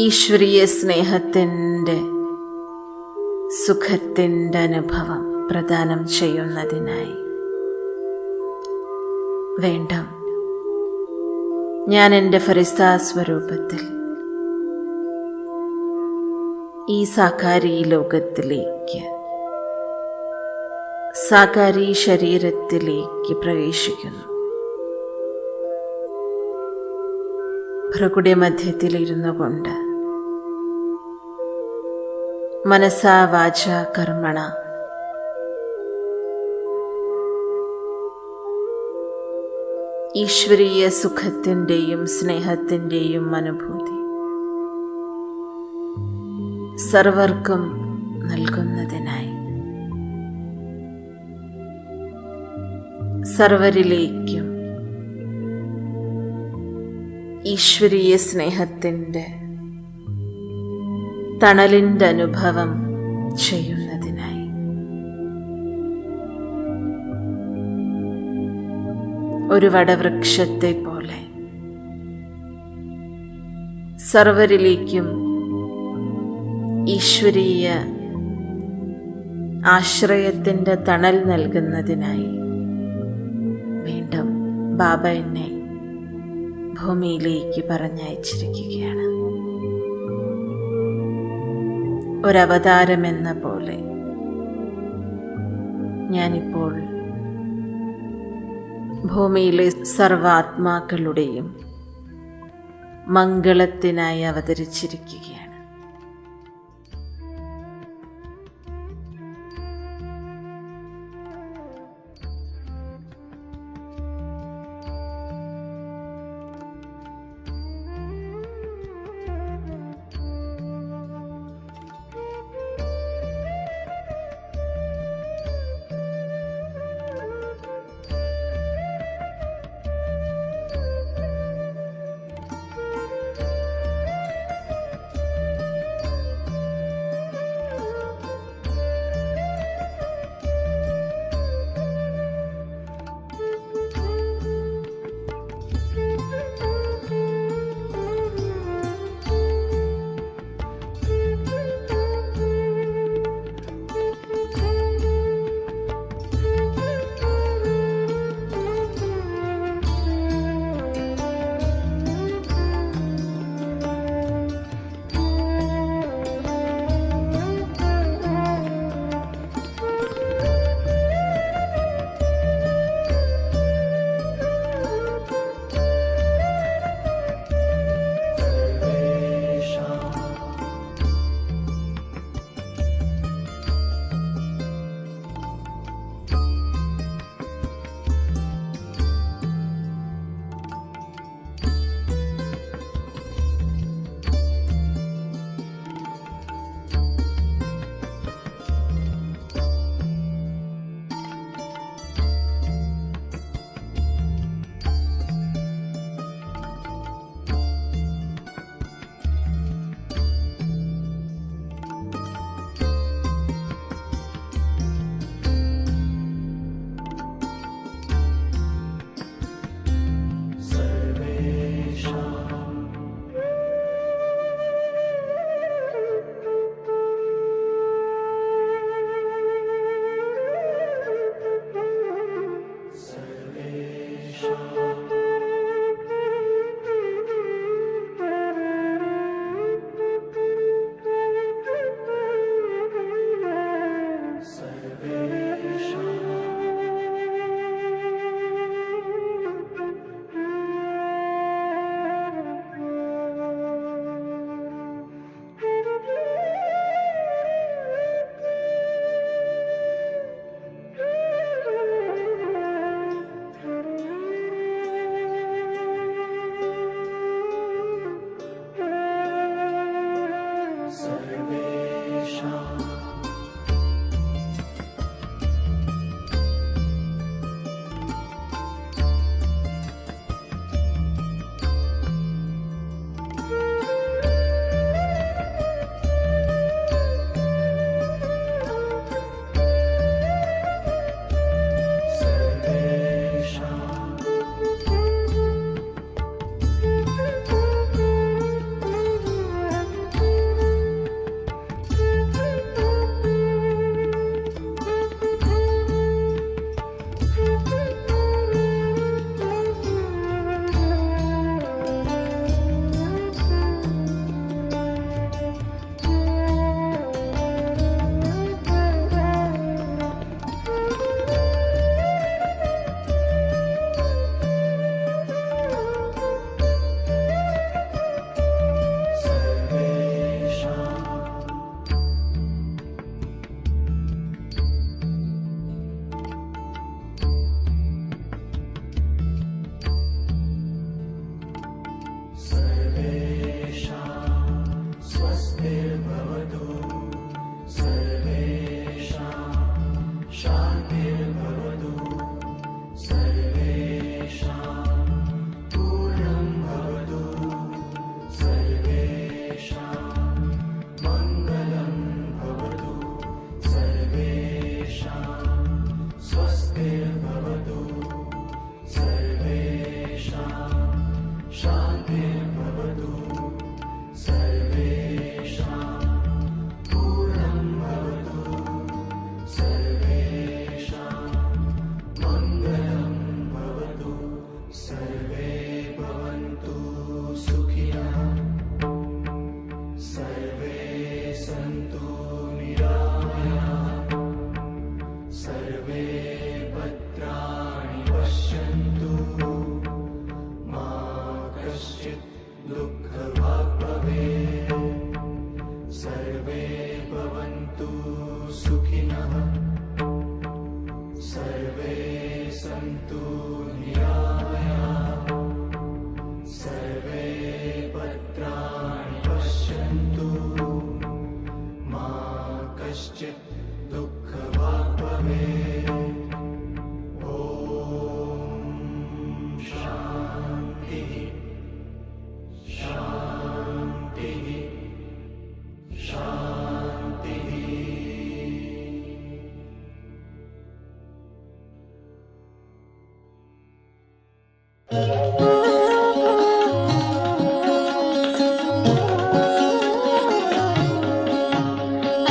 ഈശ്വരീയ സ്നേഹത്തിൻ്റെ സുഖത്തിൻ്റെ അനുഭവം പ്രദാനം ചെയ്യുന്നതിനായി വീണ്ടും ഞാൻ എൻ്റെ ഫരിസ്താ സ്വരൂപത്തിൽ ഈ സാകാരി ലോകത്തിലേക്ക് സാകാരി ശരീരത്തിലേക്ക് പ്രവേശിക്കുന്നു. ഭൃകുടി മധ്യത്തിലിരുന്നു കൊണ്ട് മനസാ വാച കർമ്മണ ഈശ്വരീയ സുഖത്തിൻ്റെയും സ്നേഹത്തിൻ്റെയും അനുഭൂതി സർവർക്കും നൽകുന്നതിനായി സർവരിലേക്കും ഈശ്വരീയ സ്നേഹത്തിൻ്റെ തണലിൻ്റെ അനുഭവം ചെയ്യുന്നതിനായി ഒരു വടവൃക്ഷത്തെ പോലെ സർവരിലേക്കും ഈശ്വരീയ ആശ്രയത്തിൻ്റെ തണൽ നൽകുന്നതിനായി വീണ്ടും ബാബ എന്നെ ഭൂമിയിലേക്ക് പറഞ്ഞയച്ചിരിക്കുകയാണ്. ഒരവതാരമെന്ന പോലെ ഞാനിപ്പോൾ ഭൂമിയിലെ സർവാത്മാക്കളുടെയും മംഗളത്തിനായി അവതരിച്ചിരിക്കുകയാണ്.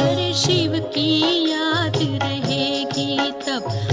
अरे शिव की याद रहेगी तब